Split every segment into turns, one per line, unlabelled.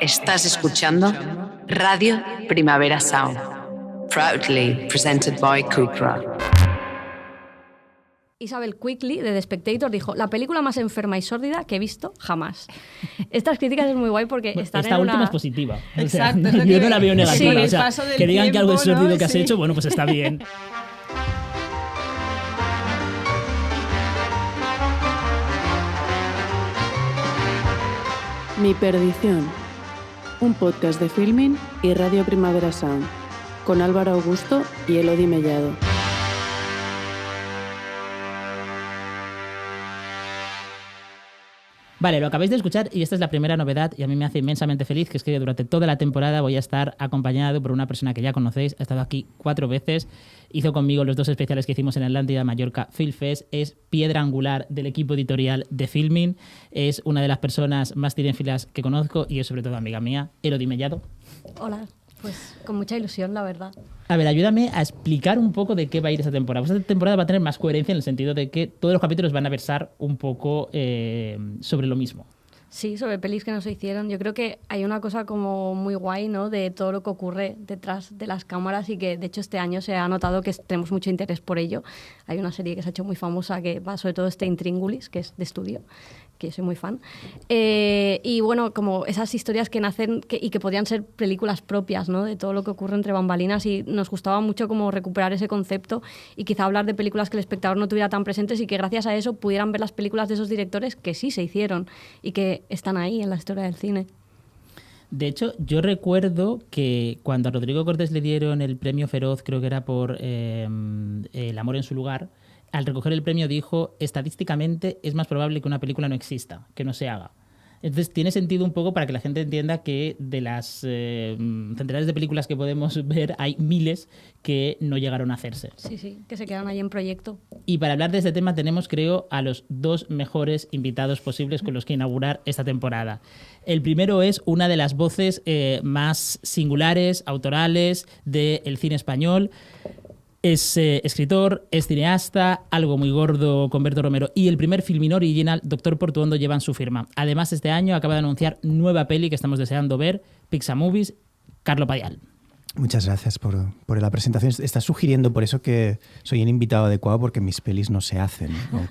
Estás escuchando Radio Primavera Sound, proudly presented by Cupra.
Isabel Quigley, de The Spectator, dijo: la película más enferma y sórdida que he visto jamás. Estas críticas es muy guay porque están
esta
en
última
una...
es positiva.
Exacto,
o sea, yo no la veo negativa.
Sí,
o sea, que digan que algo es sórdido, ¿no?, que has hecho, bueno, pues está bien.
Mi perdición, un podcast de Filmin y Radio Primavera Sound, con Álvaro Augusto y Elodie Mellado.
Vale, lo acabáis de escuchar y esta es la primera novedad y a mí me hace inmensamente feliz, que es que durante toda la temporada voy a estar acompañado por una persona que ya conocéis, ha estado aquí 4 veces, hizo conmigo los 2 especiales que hicimos en Atlántida, Mallorca, Film Fest, es piedra angular del equipo editorial de Filmin, es una de las personas más cinéfilas que conozco y es sobre todo amiga mía, Elodie Mellado.
Hola, pues con mucha ilusión, la verdad.
A ver, ayúdame a explicar un poco de qué va a ir esta temporada. Pues esta temporada va a tener más coherencia en el sentido de que todos los capítulos van a versar un poco sobre lo mismo.
Sí, sobre pelis que no se hicieron. Yo creo que hay una cosa como muy guay, ¿no?, de todo lo que ocurre detrás de las cámaras y que, de hecho, este año se ha notado que tenemos mucho interés por ello. Hay una serie que se ha hecho muy famosa que va sobre todo Intríngulis, que es de estudio, que yo soy muy fan. Y bueno, como esas historias que nacen y que podrían ser películas propias, ¿no?, de todo lo que ocurre entre bambalinas, y nos gustaba mucho como recuperar ese concepto y quizá hablar de películas que el espectador no tuviera tan presentes y que gracias a eso pudieran ver las películas de esos directores que sí se hicieron y que están ahí en la historia del cine.
De hecho, yo recuerdo que cuando a Rodrigo Cortés le dieron el premio Feroz, creo que era por El amor en su lugar, al recoger el premio dijo: estadísticamente es más probable que una película no exista, que no se haga. Entonces tiene sentido un poco para que la gente entienda que de las centenares de películas que podemos ver hay miles que no llegaron a hacerse.
Sí, sí, que se quedan ahí en proyecto.
Y para hablar de este tema tenemos, creo, a los 2 mejores invitados posibles con los que inaugurar esta temporada. El primero es una de las voces más singulares, autorales del cine español. Es escritor, es cineasta, Algo muy gordo con Berto Romero y el primer Filmin original, Doctor Portuondo, llevan su firma. Además, este año acaba de anunciar nueva peli que estamos deseando ver, Pixamovies, Carlo Padial.
Muchas gracias por la presentación. Estás sugiriendo por eso que soy un invitado adecuado porque mis pelis no se hacen, ¿no?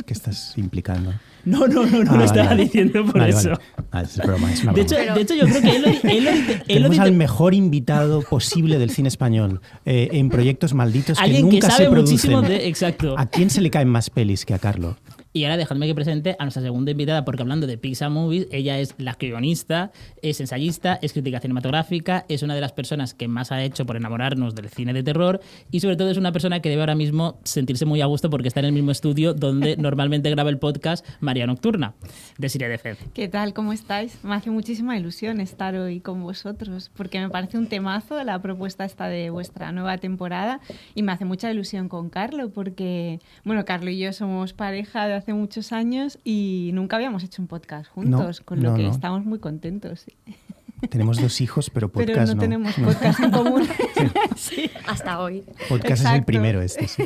¿Qué estás implicando?
No lo estaba diciendo por eso.
Vale. Es broma, es una
de
broma.
hecho, yo creo que
tenemos al mejor invitado posible del cine español en proyectos malditos que
alguien
nunca
que sabe
se
muchísimo
producen.
Exacto.
¿A quién se le caen más pelis que a Carlo?
Y ahora dejadme que presente a nuestra segunda invitada, porque hablando de Pixamovies, ella es la guionista, es ensayista, es crítica cinematográfica, es una de las personas que más ha hecho por enamorarnos del cine de terror y sobre todo es una persona que debe ahora mismo sentirse muy a gusto porque está en el mismo estudio donde normalmente graba el podcast María Nocturna, de Siria de Fed.
¿Qué tal? ¿Cómo estáis? Me hace muchísima ilusión estar hoy con vosotros porque me parece un temazo la propuesta esta de vuestra nueva temporada y me hace mucha ilusión con Carlo porque, bueno, Carlo y yo somos pareja de hace muchos años y nunca habíamos hecho un podcast juntos, con lo que estamos muy contentos. Sí.
Tenemos 2 hijos, pero podcast
pero no tenemos podcast en común.
Sí. Hasta hoy.
Podcast
Exacto.
es el primero este, sí.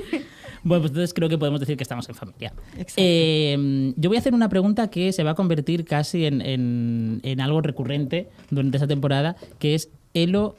Bueno, pues entonces creo que podemos decir que estamos en familia. Yo voy a hacer una pregunta que se va a convertir casi en algo recurrente durante esta temporada, que es: Elo,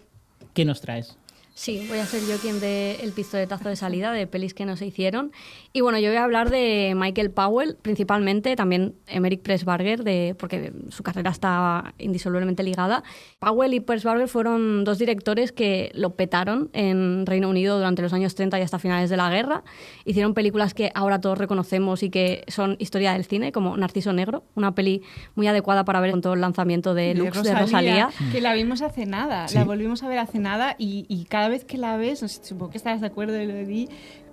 ¿qué nos traes?
Sí, voy a ser yo quien dé el pistoletazo de salida de pelis que no se hicieron. Y bueno, yo voy a hablar de Michael Powell, principalmente, también Emeric Pressburger, porque su carrera está indisolublemente ligada. Powell y Pressburger fueron 2 directores que lo petaron en Reino Unido durante los años 30 y hasta finales de la guerra. Hicieron películas que ahora todos reconocemos y que son historia del cine, como Narciso Negro, una peli muy adecuada para ver con todo el lanzamiento de Lux de Rosalía.
Que la vimos hace nada,
Sí.
La volvimos a ver hace nada y cada vez que la ves, no sé, supongo que estarás de acuerdo, Elodie,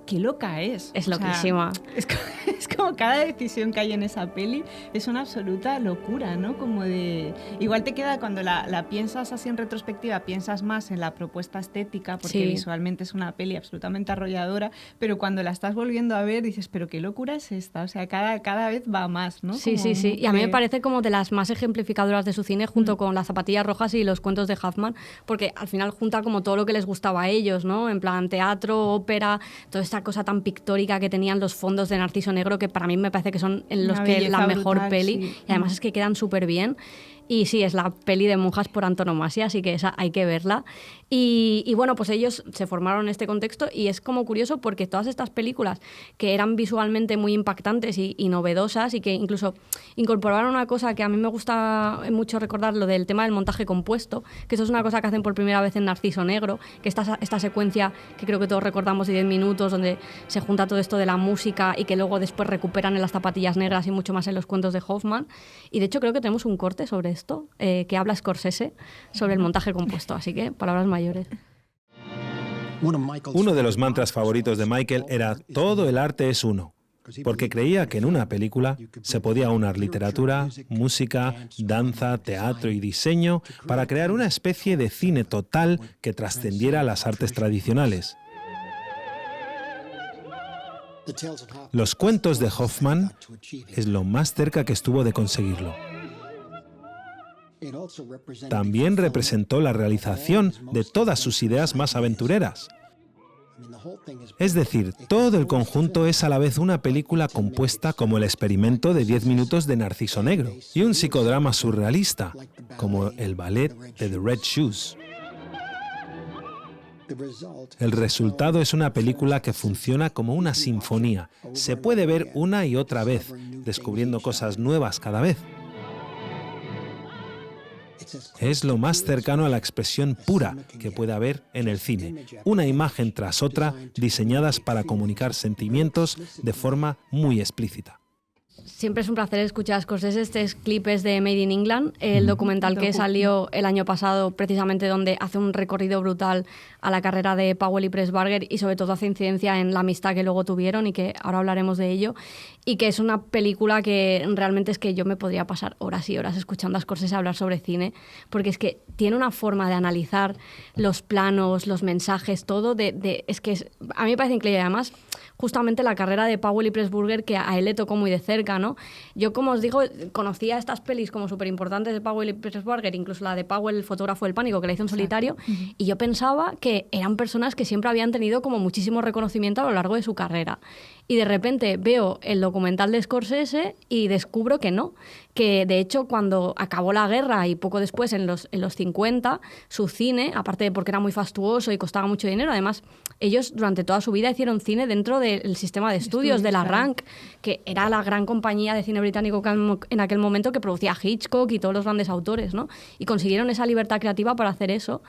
qué loca es.
Es loquísima.
Es como cada decisión que hay en esa peli es una absoluta locura, ¿no? Como de... Igual te queda cuando la piensas así en retrospectiva, piensas más en la propuesta estética, porque
Sí.
visualmente es una peli absolutamente arrolladora, pero cuando la estás volviendo a ver dices, pero qué locura es esta. O sea, cada vez va más, ¿no?
Sí,
Como
sí, sí. Y a mí me parece como de las más ejemplificadoras de su cine, junto con Las zapatillas rojas y Los cuentos de Huffman, porque al final junta como todo lo que les gustaba a ellos, ¿no? En plan teatro, ópera, toda esta cosa tan pictórica que tenían los fondos de Narciso Negro, que para mí me parece que son en los
Una
que
belleza
la mejor
brutal,
peli,
sí.
y además es que quedan súper bien. Y sí, es la peli de monjas por antonomasia, así que esa hay que verla. Y bueno, pues ellos se formaron en este contexto y es como curioso porque todas estas películas que eran visualmente muy impactantes y novedosas y que incluso incorporaron una cosa que a mí me gusta mucho recordar, lo del tema del montaje compuesto, que eso es una cosa que hacen por primera vez en Narciso Negro, que esta secuencia que creo que todos recordamos de 10 minutos, donde se junta todo esto de la música y que luego después recuperan en Las zapatillas negras y mucho más en los cuentos de Hoffman. Y de hecho creo que tenemos un corte sobre esto, que habla Scorsese sobre el montaje compuesto, así que palabras mayores.
Uno de los mantras favoritos de Michael era todo el arte es uno, porque creía que en una película se podía aunar literatura, música, danza, teatro y diseño para crear una especie de cine total que trascendiera las artes tradicionales. Los cuentos de Hoffman es lo más cerca que estuvo de conseguirlo. También representó la realización de todas sus ideas más aventureras. Es decir, todo el conjunto es a la vez una película compuesta como El experimento de 10 minutos de Narciso Negro y un psicodrama surrealista, como el ballet de The Red Shoes. El resultado es una película que funciona como una sinfonía. Se puede ver una y otra vez, descubriendo cosas nuevas cada vez. Es lo más cercano a la expresión pura que puede haber en el cine. Una imagen tras otra diseñadas para comunicar sentimientos de forma muy explícita.
Siempre es un placer escuchar a Scorsese. Este clip es de Made in England, el documental que salió el año pasado, precisamente donde hace un recorrido brutal a la carrera de Powell y Pressburger y sobre todo hace incidencia en la amistad que luego tuvieron y que ahora hablaremos de ello. Y que es una película que realmente es que yo me podría pasar horas y horas escuchando a Scorsese hablar sobre cine, porque es que tiene una forma de analizar los planos, los mensajes, todo. A mí me parece increíble. Además, justamente la carrera de Powell y Pressburger, que a él le tocó muy de cerca, ¿no? Yo, como os digo, conocía estas pelis como súper importantes de Powell y Pressburger, incluso la de Powell, el fotógrafo del pánico, que la hizo en solitario, y yo pensaba que eran personas que siempre habían tenido como muchísimo reconocimiento a lo largo de su carrera. Y de repente veo el documental de Scorsese y descubro que no, que de hecho cuando acabó la guerra y poco después en los 50, su cine, aparte de porque era muy fastuoso y costaba mucho dinero, además ellos durante toda su vida hicieron cine dentro del sistema de estudios de la RANC, que era la gran compañía de cine británico que en aquel momento que producía Hitchcock y todos los grandes autores, ¿no? Y consiguieron esa libertad creativa para hacer eso.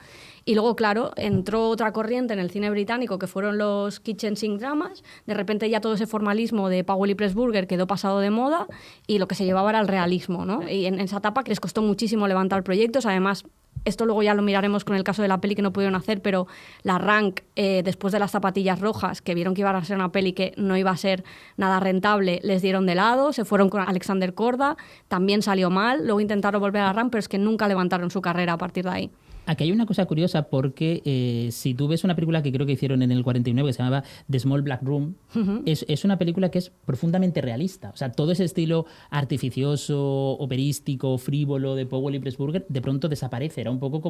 Y luego, claro, entró otra corriente en el cine británico que fueron los kitchen sink dramas. De repente ya todo ese formalismo de Powell y Pressburger quedó pasado de moda y lo que se llevaba era el realismo, ¿no? Y en esa etapa que les costó muchísimo levantar proyectos. Además, esto luego ya lo miraremos con el caso de la peli que no pudieron hacer, pero la RANC, después de Las zapatillas rojas, que vieron que iba a ser una peli que no iba a ser nada rentable, les dieron de lado, se fueron con Alexander Korda, también salió mal, luego intentaron volver a la RANC, pero es que nunca levantaron su carrera a partir de ahí.
Aquí hay una cosa curiosa porque si tú ves una película que creo que hicieron en el 49 que se llamaba The Small Black Room, es una película que es profundamente realista. O sea, todo ese estilo artificioso, operístico, frívolo de Powell y Pressburger de pronto desaparece. Era un poco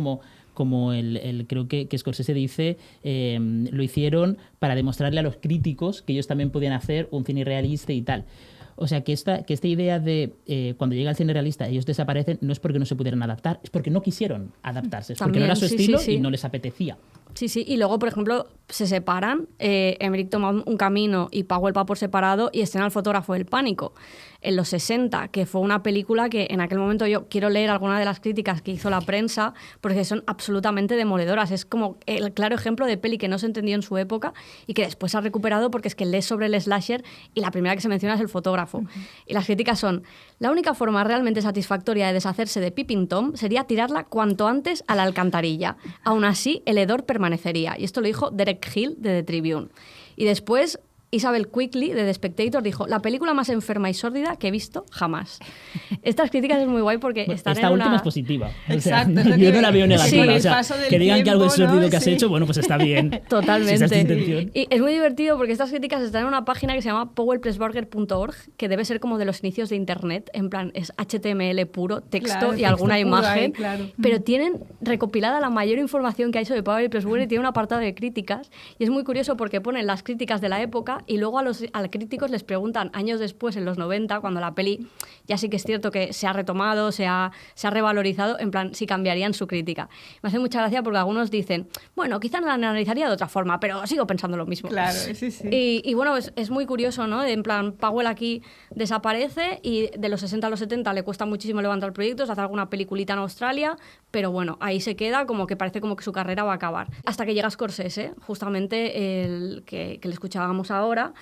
como el creo que Scorsese dice, lo hicieron para demostrarle a los críticos que ellos también podían hacer un cine realista y tal. O sea, que esta idea de cuando llega el cine realista ellos desaparecen no es porque no se pudieran adaptar, es porque no quisieron adaptarse, es porque no era su estilo y no les apetecía.
Sí, sí, y luego, por ejemplo, se separan, Emmerich toma un camino y Powell va por separado y estrena El fotógrafo del pánico en los 60, que fue una película que en aquel momento yo quiero leer algunas de las críticas que hizo la prensa porque son absolutamente demoledoras. Es como el claro ejemplo de peli que no se entendió en su época y que después ha recuperado porque es que lees sobre el slasher y la primera que se menciona es El fotógrafo. Y las críticas son: la única forma realmente satisfactoria de deshacerse de Peeping Tom sería tirarla cuanto antes a la alcantarilla. Aún así, el hedor permanecería. Y esto lo dijo Derek Hill de The Tribune. Y después Isabel Quigley de The Spectator dijo: la película más enferma y sórdida que he visto jamás. Estas críticas es muy guay porque están
esta
en
última
una...
es positiva.
Exacto.
O sea, yo no la veo negativa.
Sí,
o sea, que digan que algo es sórdido que has hecho, bueno, pues está bien.
Totalmente.
Si esa es tu intención.
Y es muy divertido porque estas críticas están en una página que se llama powellpressburger.org, que debe ser como de los inicios de Internet, en plan es HTML puro, texto
Claro,
y alguna
texto puro
imagen,
ahí, claro.
pero tienen recopilada la mayor información que hay sobre Powell y Pressburger y tiene un apartado de críticas y es muy curioso porque ponen las críticas de la época película. Y luego a los críticos les preguntan años después, en los 90, cuando la peli ya sí que es cierto que se ha retomado, se ha revalorizado, en plan, si cambiarían su crítica. Me hace mucha gracia porque algunos dicen, bueno, quizás la analizaría de otra forma, pero sigo pensando lo mismo.
Claro, sí, sí.
Y bueno, es muy curioso, ¿no? En plan, Powell aquí desaparece y de los 60 a los 70 le cuesta muchísimo levantar proyectos, hacer alguna peliculita en Australia, pero bueno, ahí se queda, como que parece como que su carrera va a acabar. Hasta que llega Scorsese, justamente el que le escuchábamos ahora,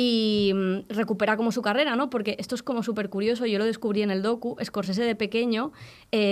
y recupera como su carrera, ¿no? Porque esto es como súper curioso, yo lo descubrí en el docu. Scorsese de pequeño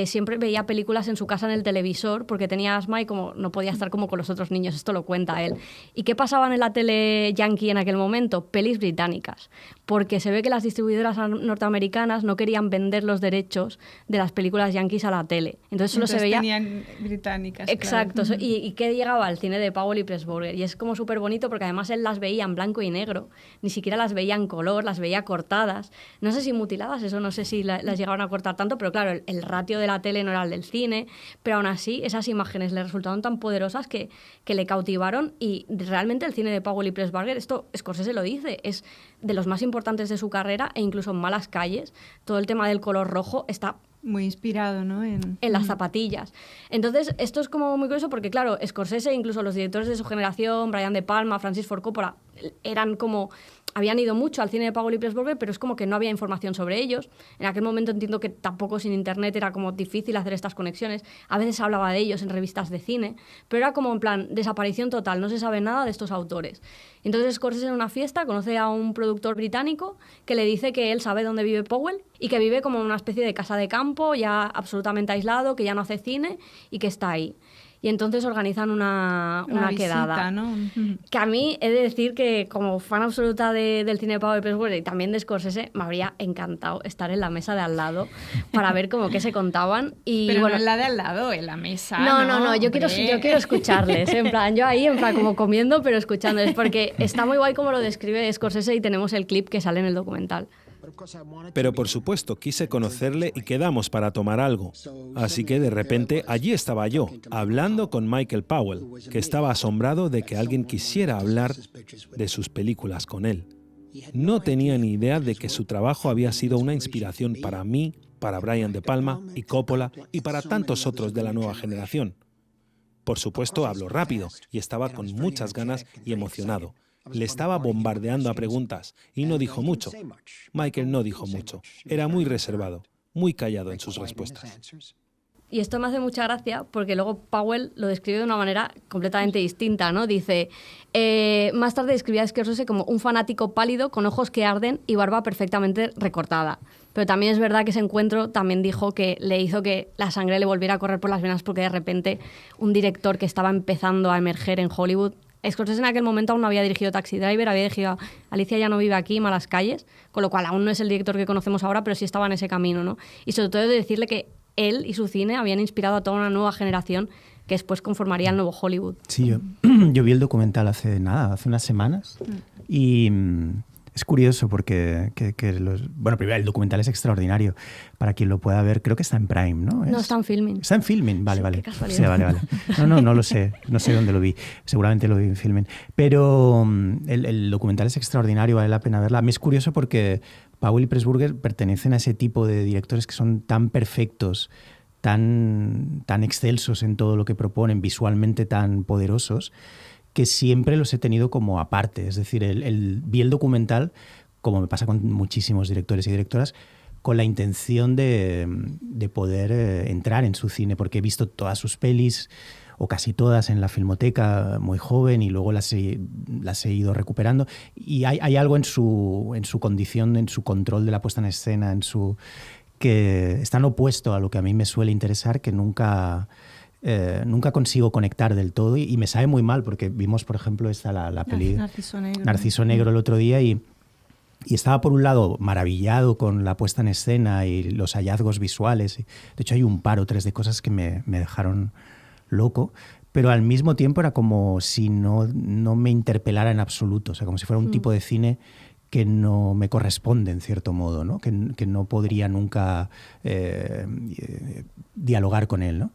siempre veía películas en su casa en el televisor porque tenía asma y como no podía estar como con los otros niños, esto lo cuenta él. ¿Y qué pasaban en la tele yankee en aquel momento? Pelis británicas, porque se ve que las distribuidoras norteamericanas no querían vender los derechos de las películas yankees a la tele. Entonces solo se veía...
tenían británicas.
Exacto.
Claro.
¿Y qué llegaba al cine de Powell y Pressburger? Y es como súper bonito porque además él las veía en blanco y negro. Ni siquiera las veía en color, las veía cortadas. No sé si mutiladas, eso no sé si las llegaron a cortar tanto, pero claro, el ratio de la tele no era el del cine, pero aún así esas imágenes le resultaron tan poderosas que le cautivaron y realmente el cine de Powell y Pressburger, esto Scorsese lo dice, es de los más importantes de su carrera e incluso en Malas calles, todo el tema del color rojo está
muy inspirado, ¿no? En
las zapatillas. Entonces, esto es como muy curioso porque, claro, Scorsese, incluso los directores de su generación, Brian De Palma, Francis Ford Coppola, eran como... habían ido mucho al cine de Powell y Pressburger, pero es como que no había información sobre ellos. En aquel momento entiendo que tampoco sin internet era como difícil hacer estas conexiones. A veces se hablaba de ellos en revistas de cine, pero era como en plan desaparición total, no se sabe nada de estos autores. Entonces Scorsese en una fiesta conoce a un productor británico que le dice que él sabe dónde vive Powell y que vive como en una especie de casa de campo, ya absolutamente aislado, que ya no hace cine y que está ahí. Y entonces organizan una
visita,
quedada.
¿no?
Que a mí he de decir que como fan absoluta del cine de Powell y Pressburger y también de Scorsese, me habría encantado estar en la mesa de al lado para ver como qué se contaban. Y,
pero
bueno,
no en la de al lado, en la mesa.
No, yo quiero escucharles. En plan, yo ahí, en plan, como comiendo, pero escuchándoles. Porque está muy guay como lo describe Scorsese y tenemos el clip que sale en el documental.
Pero por supuesto quise conocerle y quedamos para tomar algo. Así que de repente allí estaba yo, hablando con Michael Powell, que estaba asombrado de que alguien quisiera hablar de sus películas con él. No tenía ni idea de que su trabajo había sido una inspiración para mí, para Brian De Palma y Coppola y para tantos otros de la nueva generación. Por supuesto habló rápido y estaba con muchas ganas y emocionado. Le estaba bombardeando a preguntas y no dijo mucho. Michael no dijo mucho. Era muy reservado, muy callado en sus respuestas.
Y esto me hace mucha gracia porque luego Powell lo describe de una manera completamente distinta, ¿no? Dice, más tarde describía a Scorsese como un fanático pálido con ojos que arden y barba perfectamente recortada. Pero también es verdad que ese encuentro también dijo que le hizo que la sangre le volviera a correr por las venas porque de repente un director que estaba empezando a emerger en Hollywood, Scorsese en aquel momento aún no había dirigido Taxi Driver, había dirigido Alicia ya no vive aquí, Malas calles, con lo cual aún no es el director que conocemos ahora, pero sí estaba en ese camino, ¿no? Y sobre todo de decirle que él y su cine habían inspirado a toda una nueva generación que después conformaría el nuevo Hollywood.
Sí, yo vi el documental hace unas semanas y es curioso porque bueno, primero el documental es extraordinario para quien lo pueda ver. Creo que está en Prime, ¿no?
No, está en Filmin.
Está en Filmin, vale,
Sí,
vale.
qué casualidad.
Sí, vale. No lo sé. No sé dónde lo vi. Seguramente lo vi en Filmin. Pero el documental es extraordinario, vale la pena verla. A mí es curioso porque Powell y Pressburger pertenecen a ese tipo de directores que son tan perfectos, tan excelsos en todo lo que proponen, visualmente tan poderosos, que siempre los he tenido como aparte. Es decir, vi el documental, como me pasa con muchísimos directores y directoras, con la intención de poder entrar en su cine, porque he visto todas sus pelis, o casi todas, en la Filmoteca muy joven, y luego las he ido recuperando. Y hay algo en su condición, en su control de la puesta en escena, que es tan opuesto a lo que a mí me suele interesar, que nunca consigo conectar del todo y me sabe muy mal porque vimos, por ejemplo, la peli Narciso Negro el otro día y estaba por un lado maravillado con la puesta en escena y los hallazgos visuales. De hecho hay un par o tres de cosas que me dejaron loco, pero al mismo tiempo era como si no me interpelara en absoluto, o sea, como si fuera un tipo de cine que no me corresponde en cierto modo, ¿no? Que no podría nunca dialogar con él, ¿no?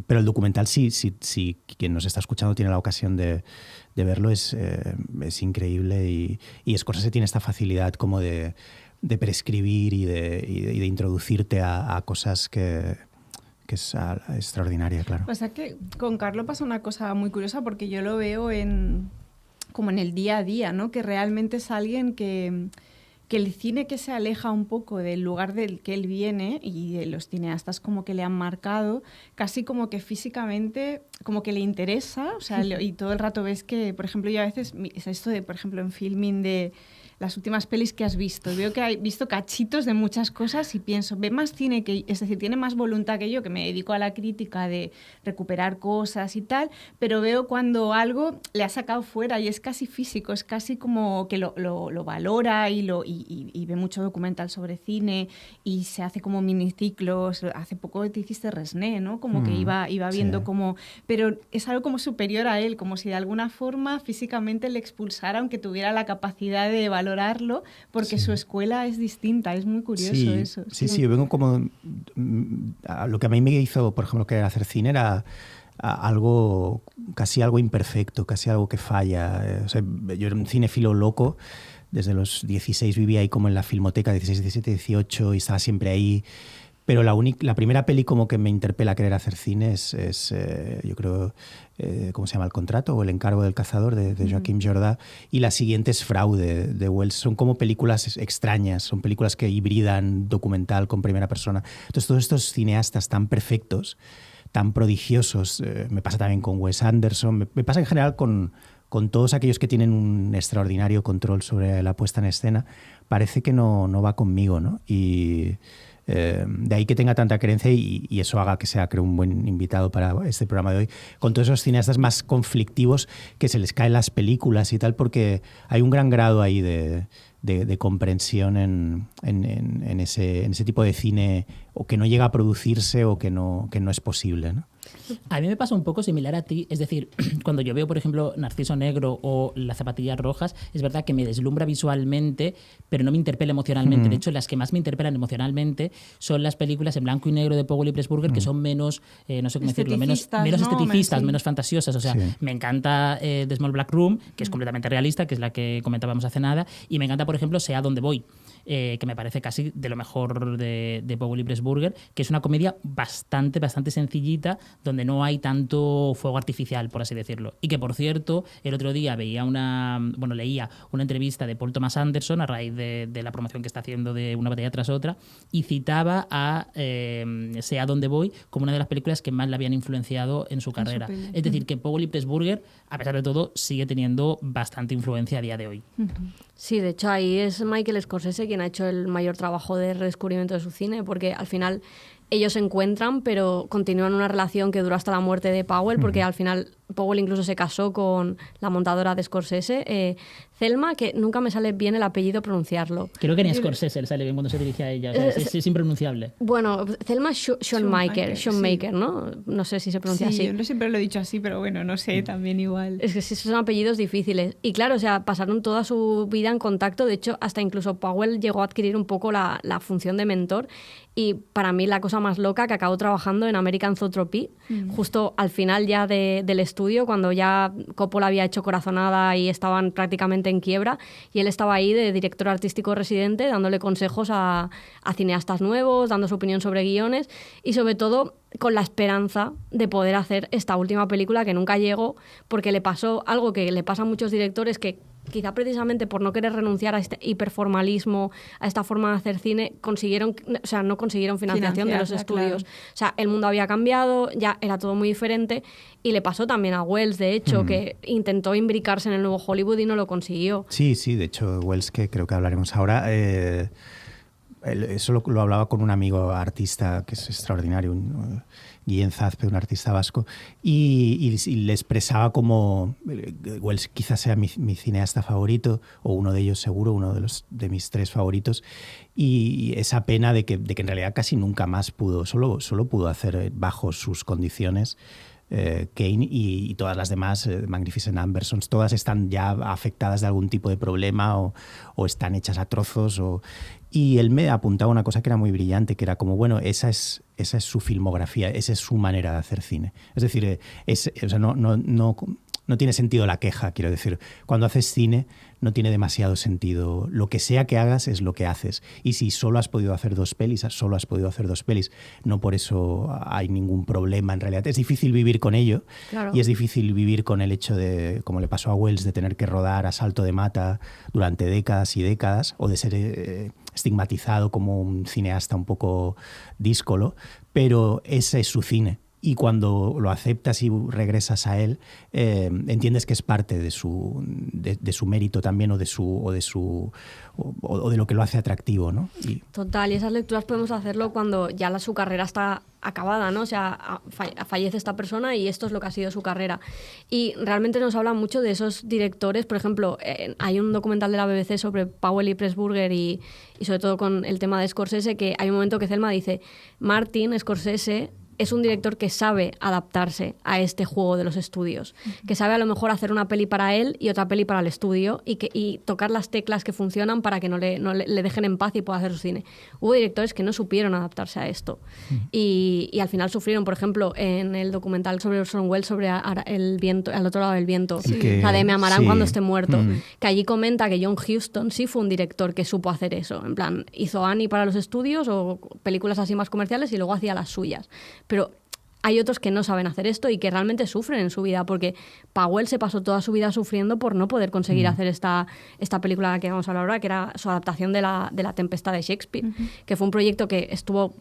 Pero el documental sí, quien nos está escuchando tiene la ocasión de verlo, es increíble y Scorsese tiene esta facilidad como de prescribir y de introducirte a cosas que es extraordinaria, claro.
O sea que con Carlo pasa una cosa muy curiosa porque yo lo veo como en el día a día, ¿no? Que realmente es alguien que el cine que se aleja un poco del lugar del que él viene y de los cineastas como que le han marcado, casi como que físicamente como que le interesa, o sea, y todo el rato ves que, por ejemplo, yo a veces, es esto de, por ejemplo, en filming de las últimas pelis que has visto, veo que he visto cachitos de muchas cosas y pienso, ve más cine que, es decir, tiene más voluntad que yo, que me dedico a la crítica de recuperar cosas y tal, pero veo cuando algo le ha sacado fuera y es casi físico, es casi como que lo valora y ve mucho documental sobre cine y se hace como miniciclos. Hace poco te hiciste Resné, ¿no? Como que iba viendo
sí.
como... Pero es algo como superior a él, como si de alguna forma físicamente le expulsara, aunque tuviera la capacidad de valorarlo, porque su escuela es distinta. Es muy curioso eso.
Sí, yo vengo como... Lo que a mí me hizo, por ejemplo, querer hacer cine era casi algo imperfecto, casi algo que falla. O sea, yo era un cinéfilo loco. Desde los 16 vivía ahí como en la filmoteca, 16, 17, 18, y estaba siempre ahí. Pero la primera peli como que me interpela a querer hacer cine es yo creo, ¿cómo se llama? El contrato o El encargo del cazador de Joaquim Jordà. Y la siguiente es Fraude de Wells. Son como películas extrañas, son películas que hibridan documental con primera persona. Entonces todos estos cineastas tan perfectos, tan prodigiosos, me pasa también con Wes Anderson, me pasa en general con todos aquellos que tienen un extraordinario control sobre la puesta en escena, parece que no va conmigo, ¿no? Y de ahí que tenga tanta creencia y eso haga que sea, creo, un buen invitado para este programa de hoy, con todos esos cineastas más conflictivos que se les caen las películas y tal, porque hay un gran grado ahí de comprensión en ese tipo de cine o que no llega a producirse o que no es posible, ¿no?
A mí me pasa un poco similar a ti, es decir, cuando yo veo, por ejemplo, Narciso Negro o Las zapatillas rojas, es verdad que me deslumbra visualmente, pero no me interpela emocionalmente. De hecho, las que más me interpelan emocionalmente son las películas en blanco y negro de Powell y Pressburger, que son menos, no sé cómo decirlo, menos esteticistas, menos fantasiosas. O sea, me encanta The Small Black Room, que es completamente realista, que es la que comentábamos hace nada, y me encanta, por ejemplo, Sé a dónde voy, que me parece casi de lo mejor de Powell y Pressburger, que es una comedia bastante sencillita, donde no hay tanto fuego artificial, por así decirlo. Y que, por cierto, el otro día leía una entrevista de Paul Thomas Anderson a raíz de la promoción que está haciendo de Una batalla tras otra, y citaba a Sé a dónde voy como una de las películas que más le habían influenciado en su carrera. Es decir, que Powell y Pressburger, a pesar de todo, sigue teniendo bastante influencia a día de hoy.
Sí, de hecho ahí es Michael Scorsese quien ha hecho el mayor trabajo de redescubrimiento de su cine, porque al final ellos se encuentran, pero continúan una relación que duró hasta la muerte de Powell, porque al final Powell incluso se casó con la montadora de Scorsese, Thelma, que nunca me sale bien el apellido pronunciarlo.
Creo que ni Scorsese le sale bien cuando se dirige a ella, o sea, es impronunciable.
Bueno, Thelma Schoonmaker, ¿no? No sé si se pronuncia así.
Yo siempre lo he dicho así, pero bueno, no sé, también igual.
Es que son apellidos difíciles. Y claro, o sea, pasaron toda su vida en contacto. De hecho, hasta incluso Powell llegó a adquirir un poco la función de mentor. Y para mí la cosa más loca, que acabó trabajando en American Zootropy, justo al final ya del estudio, cuando ya Coppola había hecho Corazonada y estaban prácticamente en quiebra, y él estaba ahí de director artístico residente, dándole consejos a cineastas nuevos, dando su opinión sobre guiones, y sobre todo con la esperanza de poder hacer esta última película que nunca llegó, porque le pasó algo que le pasa a muchos directores, que quizá precisamente por no querer renunciar a este hiperformalismo, a esta forma de hacer cine, no consiguieron financiación de los estudios. Claro. O sea, el mundo había cambiado, ya era todo muy diferente, y le pasó también a Wells, de hecho, que intentó imbricarse en el nuevo Hollywood y no lo consiguió.
Sí, de hecho, Wells, que creo que hablaremos ahora, eso lo hablaba con un amigo artista que es extraordinario, Guillén Zazpe, un artista vasco, y le expresaba como Wells quizás sea mi cineasta favorito, o uno de ellos seguro, uno de mis 3 favoritos, y esa pena de que en realidad casi nunca más solo pudo hacer bajo sus condiciones Kane y todas las demás, Magnificent Ambersons, todas están ya afectadas de algún tipo de problema o están hechas a trozos. Y él me apuntaba una cosa que era muy brillante, que era como, bueno, esa es su filmografía, esa es su manera de hacer cine. Es decir, no tiene sentido la queja, quiero decir. Cuando haces cine no tiene demasiado sentido. Lo que sea que hagas es lo que haces. Y si solo has podido hacer 2 pelis, solo has podido hacer 2 pelis. No por eso hay ningún problema en realidad. Es difícil vivir con ello.
Claro.
Y es difícil vivir con el hecho de, como le pasó a Wells, de tener que rodar a salto de mata durante décadas y décadas, o de ser estigmatizado como un cineasta un poco díscolo. Pero ese es su cine. Y cuando lo aceptas y regresas a él, entiendes que es parte de su mérito también o de lo que lo hace atractivo, ¿no?
Total, y esas lecturas podemos hacerlo cuando ya su carrera está acabada, ¿no? O sea, fallece esta persona y esto es lo que ha sido su carrera. Y realmente nos habla mucho de esos directores. Por ejemplo, hay un documental de la BBC sobre Powell y Pressburger y sobre todo con el tema de Scorsese, que hay un momento que Thelma dice, Martin Scorsese es un director que sabe adaptarse a este juego de los estudios, que sabe a lo mejor hacer una peli para él y otra peli para el estudio y tocar las teclas que funcionan para que no le dejen en paz y pueda hacer su cine. Hubo directores que no supieron adaptarse a esto y al final sufrieron. Por ejemplo, en el documental sobre Orson Welles, sobre el viento, al otro lado del viento, la de Me amarán cuando esté muerto, que allí comenta que John Huston sí fue un director que supo hacer eso. En plan, hizo Annie para los estudios o películas así más comerciales y luego hacía las suyas. Pero hay otros que no saben hacer esto y que realmente sufren en su vida, porque Powell se pasó toda su vida sufriendo por no poder conseguir hacer esta película de la que vamos a hablar ahora, que era su adaptación de la Tempestad de Shakespeare, que fue un proyecto que estuvo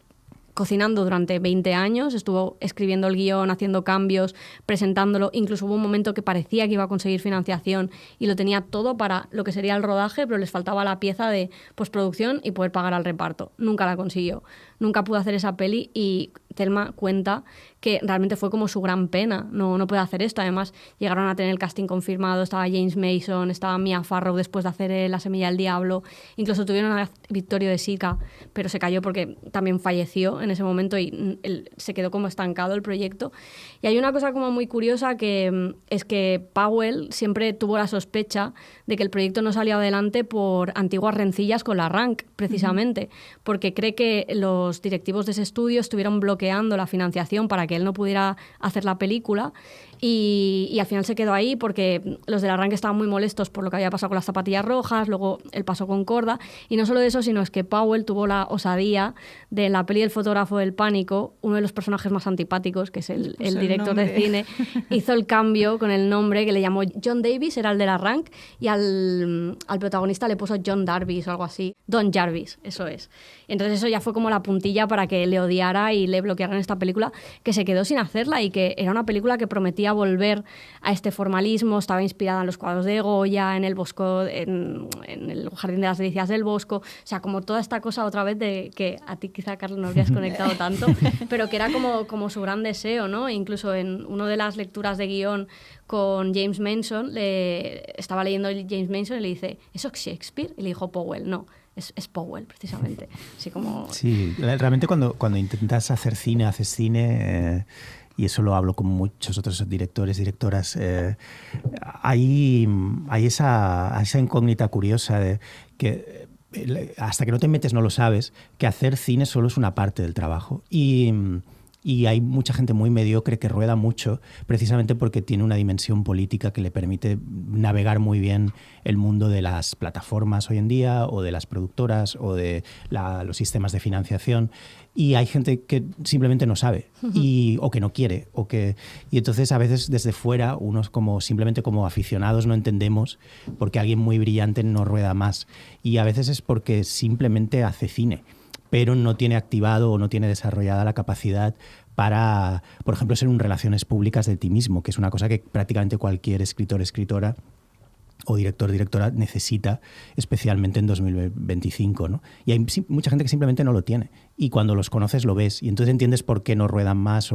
cocinando durante 20 años, estuvo escribiendo el guión, haciendo cambios, presentándolo. Incluso hubo un momento que parecía que iba a conseguir financiación y lo tenía todo para lo que sería el rodaje, pero les faltaba la pieza de postproducción y poder pagar al reparto. Nunca la consiguió. Nunca pudo hacer esa peli y Thelma cuenta que realmente fue como su gran pena. No puede hacer esto. Además, llegaron a tener el casting confirmado. Estaba James Mason, estaba Mia Farrow después de hacer La semilla del diablo. Incluso tuvieron a Vittorio De Sica, pero se cayó porque también falleció en ese momento y se quedó como estancado el proyecto. Y hay una cosa como muy curiosa que es que Powell siempre tuvo la sospecha de que el proyecto no salió adelante por antiguas rencillas con la Rank, precisamente, porque cree que los directivos de ese estudio estuvieron bloqueando la financiación para que él no pudiera hacer la película y al final se quedó ahí porque los del arranque estaban muy molestos por lo que había pasado con las zapatillas rojas, luego el paso con Corda, y no solo eso, sino es que Powell tuvo la osadía de la peli El fotógrafo del pánico, uno de los personajes más antipáticos, que es el director de cine, hizo el cambio con el nombre que le llamó John Davis, era el del arranque, y al protagonista le puso John Jarvis o algo así, Don Jarvis, eso es. Entonces eso ya fue como la puntilla para que le odiara y le bloquearan esta película, que se quedó sin hacerla y que era una película que prometía volver a este formalismo. Estaba inspirada en los cuadros de Goya, en el Bosco, en el Jardín de las Delicias del Bosco, o sea, como toda esta cosa otra vez de que a ti quizá, Carlos, no habrías conectado tanto, pero que era como su gran deseo, ¿no? Incluso en una de las lecturas de guión con James Mason, estaba leyendo James Mason y le dice, ¿eso es Shakespeare? Y le dijo Powell, no. Es Powell, precisamente. Así como...
Sí, realmente cuando intentas hacer cine, haces cine, y eso lo hablo con muchos otros directores, directoras, hay esa incógnita curiosa de que hasta que no te metes no lo sabes, que hacer cine solo es una parte del trabajo. Y hay mucha gente muy mediocre que rueda mucho precisamente porque tiene una dimensión política que le permite navegar muy bien el mundo de las plataformas hoy en día o de las productoras o de los sistemas de financiación. Y hay gente que simplemente no sabe o que no quiere. Y entonces a veces desde fuera, unos simplemente como aficionados no entendemos por qué alguien muy brillante no rueda más. Y a veces es porque simplemente hace cine, pero no tiene activado o no tiene desarrollada la capacidad para, por ejemplo, ser un relaciones públicas de ti mismo, que es una cosa que prácticamente cualquier escritor, escritora o director, directora necesita, especialmente en 2025, ¿no? Y hay mucha gente que simplemente no lo tiene. y cuando los conoces lo ves y entonces entiendes por qué no ruedan más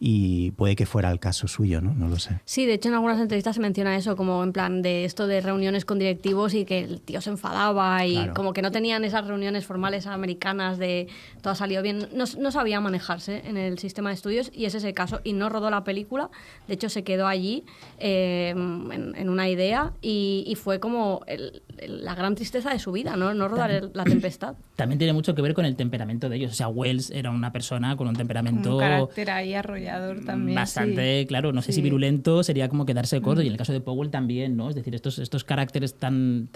y puede que fuera el caso suyo, ¿no? No lo sé.
Sí, de hecho en algunas entrevistas se menciona eso, como en plan de esto de reuniones con directivos y que el tío se enfadaba y
Claro.
como que no tenían esas reuniones formales americanas de todo ha salido bien, no sabía manejarse en el sistema de estudios y ese es el caso y no rodó la película, de hecho se quedó allí en una idea y fue como la gran tristeza de su vida, no rodar La Tempestad.
También tiene mucho que ver con el temperamento de ellos. O sea, Wells era una persona con un temperamento
Un carácter ahí arrollador también.
bastante,
sí.
claro, no sé si
Sí.
virulento sería como quedarse corto. Y en el caso de Powell también, ¿no? Es decir, estos caracteres tan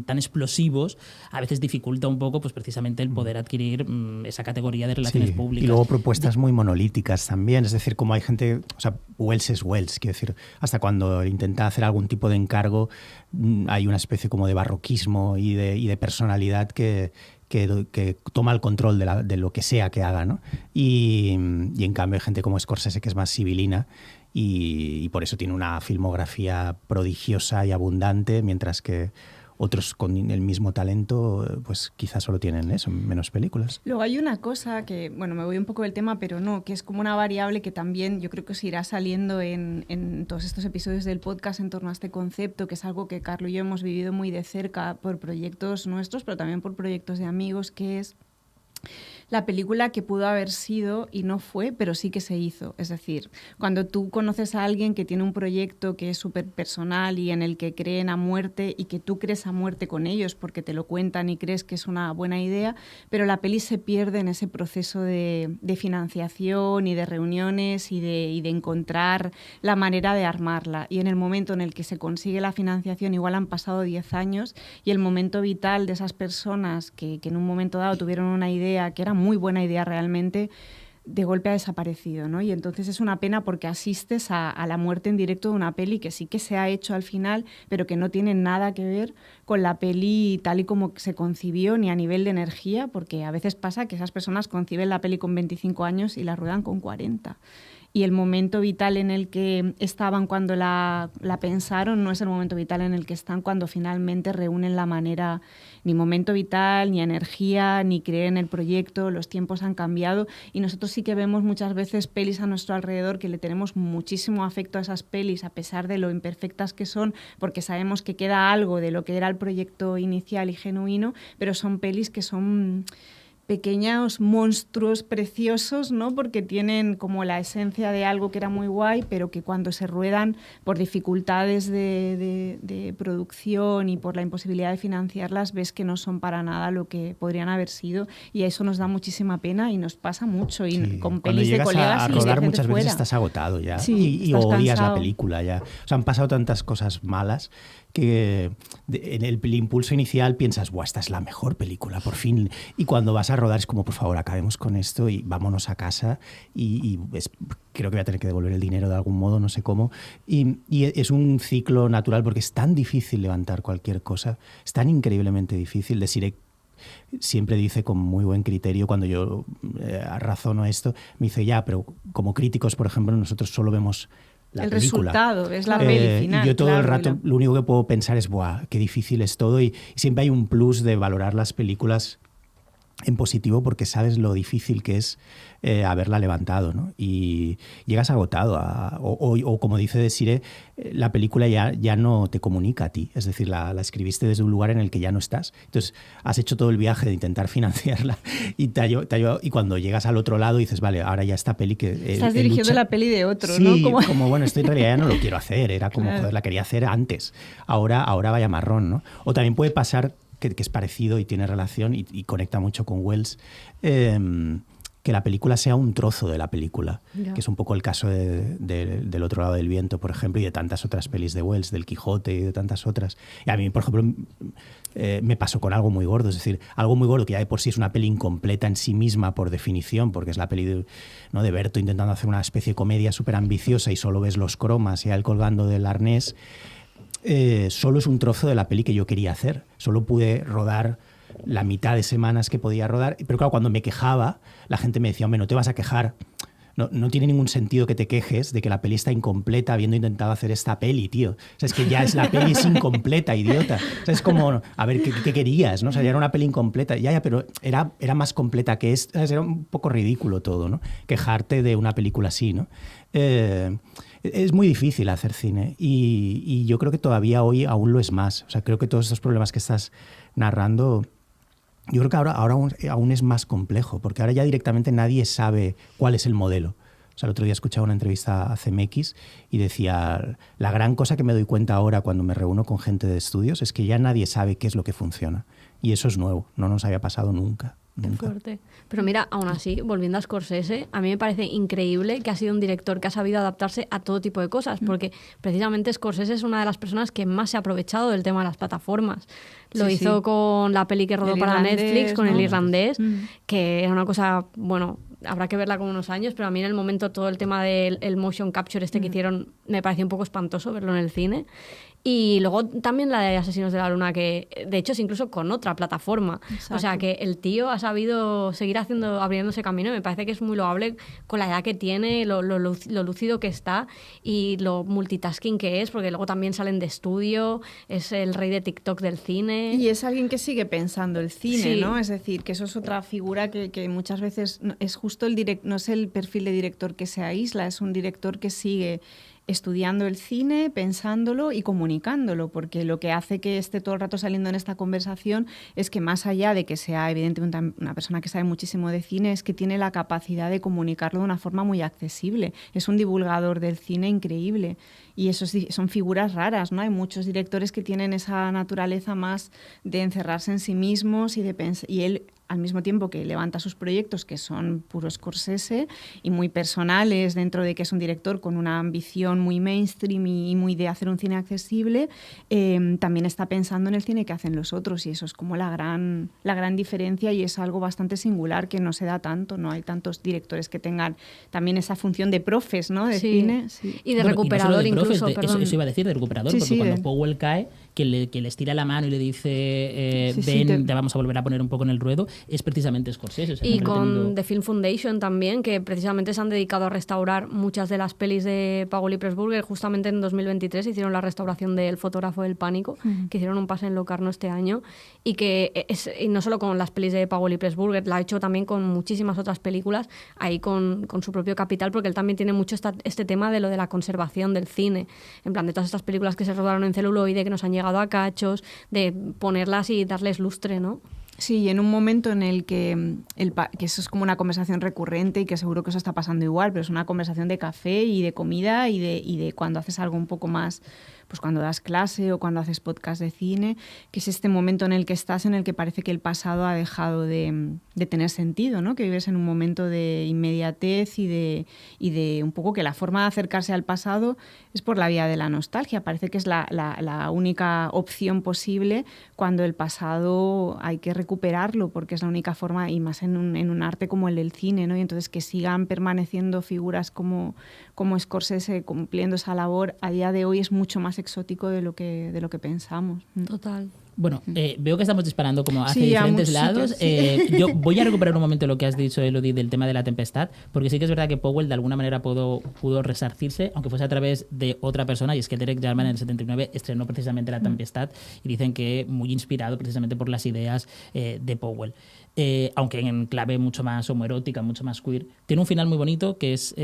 explosivos a veces dificulta un poco, pues precisamente el poder adquirir esa categoría de relaciones
Sí,
públicas.
y luego propuestas muy monolíticas también, es decir, como hay gente, o sea, Wells es Wells, quiero decir, hasta cuando intenta hacer algún tipo de encargo hay una especie como de barroquismo y de personalidad que toma el control de lo que sea que haga, ¿no? Y en cambio hay gente como Scorsese que es más sibilina y por eso tiene una filmografía prodigiosa y abundante, mientras que otros con el mismo talento pues quizás solo tienen eso, menos películas.
Luego hay una cosa que, bueno, me voy un poco del tema, pero no, que es como una variable que también yo creo que os irá saliendo en todos estos episodios del podcast en torno a este concepto, que es algo que Carlo y yo hemos vivido muy de cerca por proyectos nuestros, pero también por proyectos de amigos, que es la película que pudo haber sido y no fue, pero sí que se hizo. Es decir, cuando tú conoces a alguien que tiene un proyecto que es súper personal y en el que creen a muerte y que tú crees a muerte con ellos porque te lo cuentan y crees que es una buena idea, pero la peli se pierde en ese proceso de financiación y de reuniones y de encontrar la manera de armarla. Y en el momento en el que se consigue la financiación, igual han pasado 10 años y el momento vital de esas personas que en un momento dado tuvieron una idea que era muy buena idea realmente, de golpe ha desaparecido, ¿no? Y entonces es una pena porque asistes a la muerte en directo de una peli que sí que se ha hecho al final, pero que no tiene nada que ver con la peli tal y como se concibió, ni a nivel de energía, porque a veces pasa que esas personas conciben la peli con 25 años y la ruedan con 40. Y el momento vital en el que estaban cuando la pensaron no es el momento vital en el que están cuando finalmente reúnen la manera, ni momento vital, ni energía, ni creer en el proyecto, los tiempos han cambiado y nosotros sí que vemos muchas veces pelis a nuestro alrededor que le tenemos muchísimo afecto a esas pelis a pesar de lo imperfectas que son, porque sabemos que queda algo de lo que era el proyecto inicial y genuino, pero son pelis que son pequeños monstruos preciosos, ¿no? Porque tienen como la esencia de algo que era muy guay, pero que cuando se ruedan por dificultades de producción y por la imposibilidad de financiarlas, ves que no son para nada lo que podrían haber sido y eso nos da muchísima pena y nos pasa mucho. Y
Sí,
con
cuando
pelis de
llegas
colegas
a
y de
rodar
gente
muchas veces
fuera.
estás agotado ya
Sí,
y
estás
odias
cansado.
la película ya. O sea, han pasado tantas cosas malas que en el impulso inicial piensas, ¡buah, esta es la mejor película, por fin! Y cuando vas a rodar es como, por favor, acabemos con esto y vámonos a casa creo que voy a tener que devolver el dinero de algún modo, no sé cómo. Y es un ciclo natural porque es tan difícil levantar cualquier cosa, es tan increíblemente difícil. Desiree siempre dice con muy buen criterio, cuando yo razono esto, me dice, ya, pero como críticos, por ejemplo, nosotros solo vemos la película.
Resultado, es la peli final.
Y yo todo el
claro,
rato lo único que puedo pensar es, ¡buah, qué difícil es todo! Y siempre hay un plus de valorar las películas en positivo porque sabes lo difícil que es haberla levantado, ¿no? Y llegas agotado o como dice Desiree, la película ya no te comunica a ti, es decir, la escribiste desde un lugar en el que ya no estás, entonces has hecho todo el viaje de intentar financiarla y y cuando llegas al otro lado dices, vale, ahora ya esta peli que
estás dirigiendo la peli de otro,
sí,
¿no?
como bueno, esto en realidad ya no lo quiero hacer, era como,
Claro.
joder, la quería hacer antes, ahora vaya marrón, ¿no? O también puede pasar que es parecido y tiene relación y conecta mucho con Wells, que la película sea un trozo de la película, que es un poco el caso del Otro lado del viento, por ejemplo, y de tantas otras pelis de Wells, del Quijote y de tantas otras. Y a mí, por ejemplo, me pasó con Algo muy gordo, es decir, Algo muy gordo que ya de por sí es una peli incompleta en sí misma por definición, porque es la peli de Berto intentando hacer una especie de comedia súper ambiciosa y solo ves los cromas y a él colgando del arnés. Solo es un trozo de la peli que yo quería hacer. Solo pude rodar la mitad de semanas que podía rodar. Pero claro, cuando me quejaba, la gente me decía, hombre, no te vas a quejar. no tiene ningún sentido que te quejes de que la peli está incompleta habiendo intentado hacer esta peli, tío. O sea, es que ya la peli es incompleta, idiota. O sea, es como, a ver, ¿qué querías? ¿No? O sea, ya era una peli incompleta. Ya, pero era más completa que esta. Era un poco ridículo todo, ¿no? Quejarte de una película así, ¿no? Es muy difícil hacer cine y yo creo que todavía hoy aún lo es más. O sea, creo que todos estos problemas que estás narrando, yo creo que ahora aún es más complejo, porque ahora ya directamente nadie sabe cuál es el modelo. O sea, el otro día escuchaba una entrevista a CMX y decía, la gran cosa que me doy cuenta ahora cuando me reúno con gente de estudios es que ya nadie sabe qué es lo que funciona. Y eso es nuevo, no nos había pasado nunca.
Qué fuerte. Pero mira, aún así, volviendo a Scorsese, a mí me parece increíble que ha sido un director que ha sabido adaptarse a todo tipo de cosas, porque precisamente Scorsese es una de las personas que más se ha aprovechado del tema de las plataformas. Lo hizo con la peli que rodó para Netflix, con El Irlandés, que era una cosa, bueno, habrá que verla con unos años, pero a mí en el momento todo el tema del motion capture que hicieron me pareció un poco espantoso verlo en el cine. Y luego también la de Asesinos de la Luna, que de hecho es incluso con otra plataforma. Exacto. O sea que el tío ha sabido seguir abriéndose camino y me parece que es muy loable con la edad que tiene, lo lúcido que está y lo multitasking que es, porque luego también salen de estudio, es el rey de TikTok del cine.
Y es alguien que sigue pensando el cine, ¿no? Es decir, que eso es otra figura que muchas veces es justo no es el perfil de director que se aísla, es un director que sigue estudiando el cine, pensándolo y comunicándolo, porque lo que hace que esté todo el rato saliendo en esta conversación es que más allá de que sea evidentemente una persona que sabe muchísimo de cine, es que tiene la capacidad de comunicarlo de una forma muy accesible. Es un divulgador del cine increíble y eso son figuras raras, ¿no? Hay muchos directores que tienen esa naturaleza más de encerrarse en sí mismos y de pensar, y él al mismo tiempo que levanta sus proyectos que son puro Scorsese y muy personales dentro de que es un director con una ambición muy mainstream y muy de hacer un cine accesible, también está pensando en el cine que hacen los otros y eso es como la gran diferencia y es algo bastante singular que no se da tanto, no hay tantos directores que tengan también esa función de profes, ¿no? De cine. Sí.
Y de recuperador y no incluso.
Eso iba a decir, de recuperador, porque cuando Powell cae, que le estira la mano y le dice te vamos a volver a poner un poco en el ruedo, es precisamente Scorsese. O sea,
y con The Film Foundation también, que precisamente se han dedicado a restaurar muchas de las pelis de Paul y Pressburger. Justamente en 2023 hicieron la restauración del Fotógrafo del Pánico, que hicieron un pase en Locarno este año, y que y no solo con las pelis de Paul y Pressburger, la ha hecho también con muchísimas otras películas, ahí con su propio capital, porque él también tiene mucho este tema de lo de la conservación del cine, en plan de todas estas películas que se rodaron en celuloide, que nos han llegado a cachos, de ponerlas y darles lustre, ¿no?
Sí, y en un momento en el que eso es como una conversación recurrente y que seguro que eso está pasando igual, pero es una conversación de café y de comida y de cuando haces algo un poco más, pues cuando das clase o cuando haces podcast de cine, que es este momento en el que estás, en el que parece que el pasado ha dejado de tener sentido, ¿no? Que vives en un momento de inmediatez y de un poco que la forma de acercarse al pasado es por la vía de la nostalgia. Parece que es la única opción posible cuando el pasado hay que recuperarlo, porque es la única forma, y más en un arte como el del cine, ¿no? Y entonces que sigan permaneciendo figuras como Scorsese cumpliendo esa labor a día de hoy es mucho más exótico de lo que pensamos.
Total.
Bueno, veo que estamos disparando como hacia diferentes lados. Yo voy a recuperar un momento lo que has dicho, Elodie, del tema de La Tempestad, porque sí que es verdad que Powell de alguna manera pudo resarcirse, aunque fuese a través de otra persona, y es que Derek Jarman en el 79 estrenó precisamente La Tempestad y dicen que muy inspirado precisamente por las ideas de Powell. Aunque en clave mucho más homoerótica, mucho más queer. Tiene un final muy bonito que es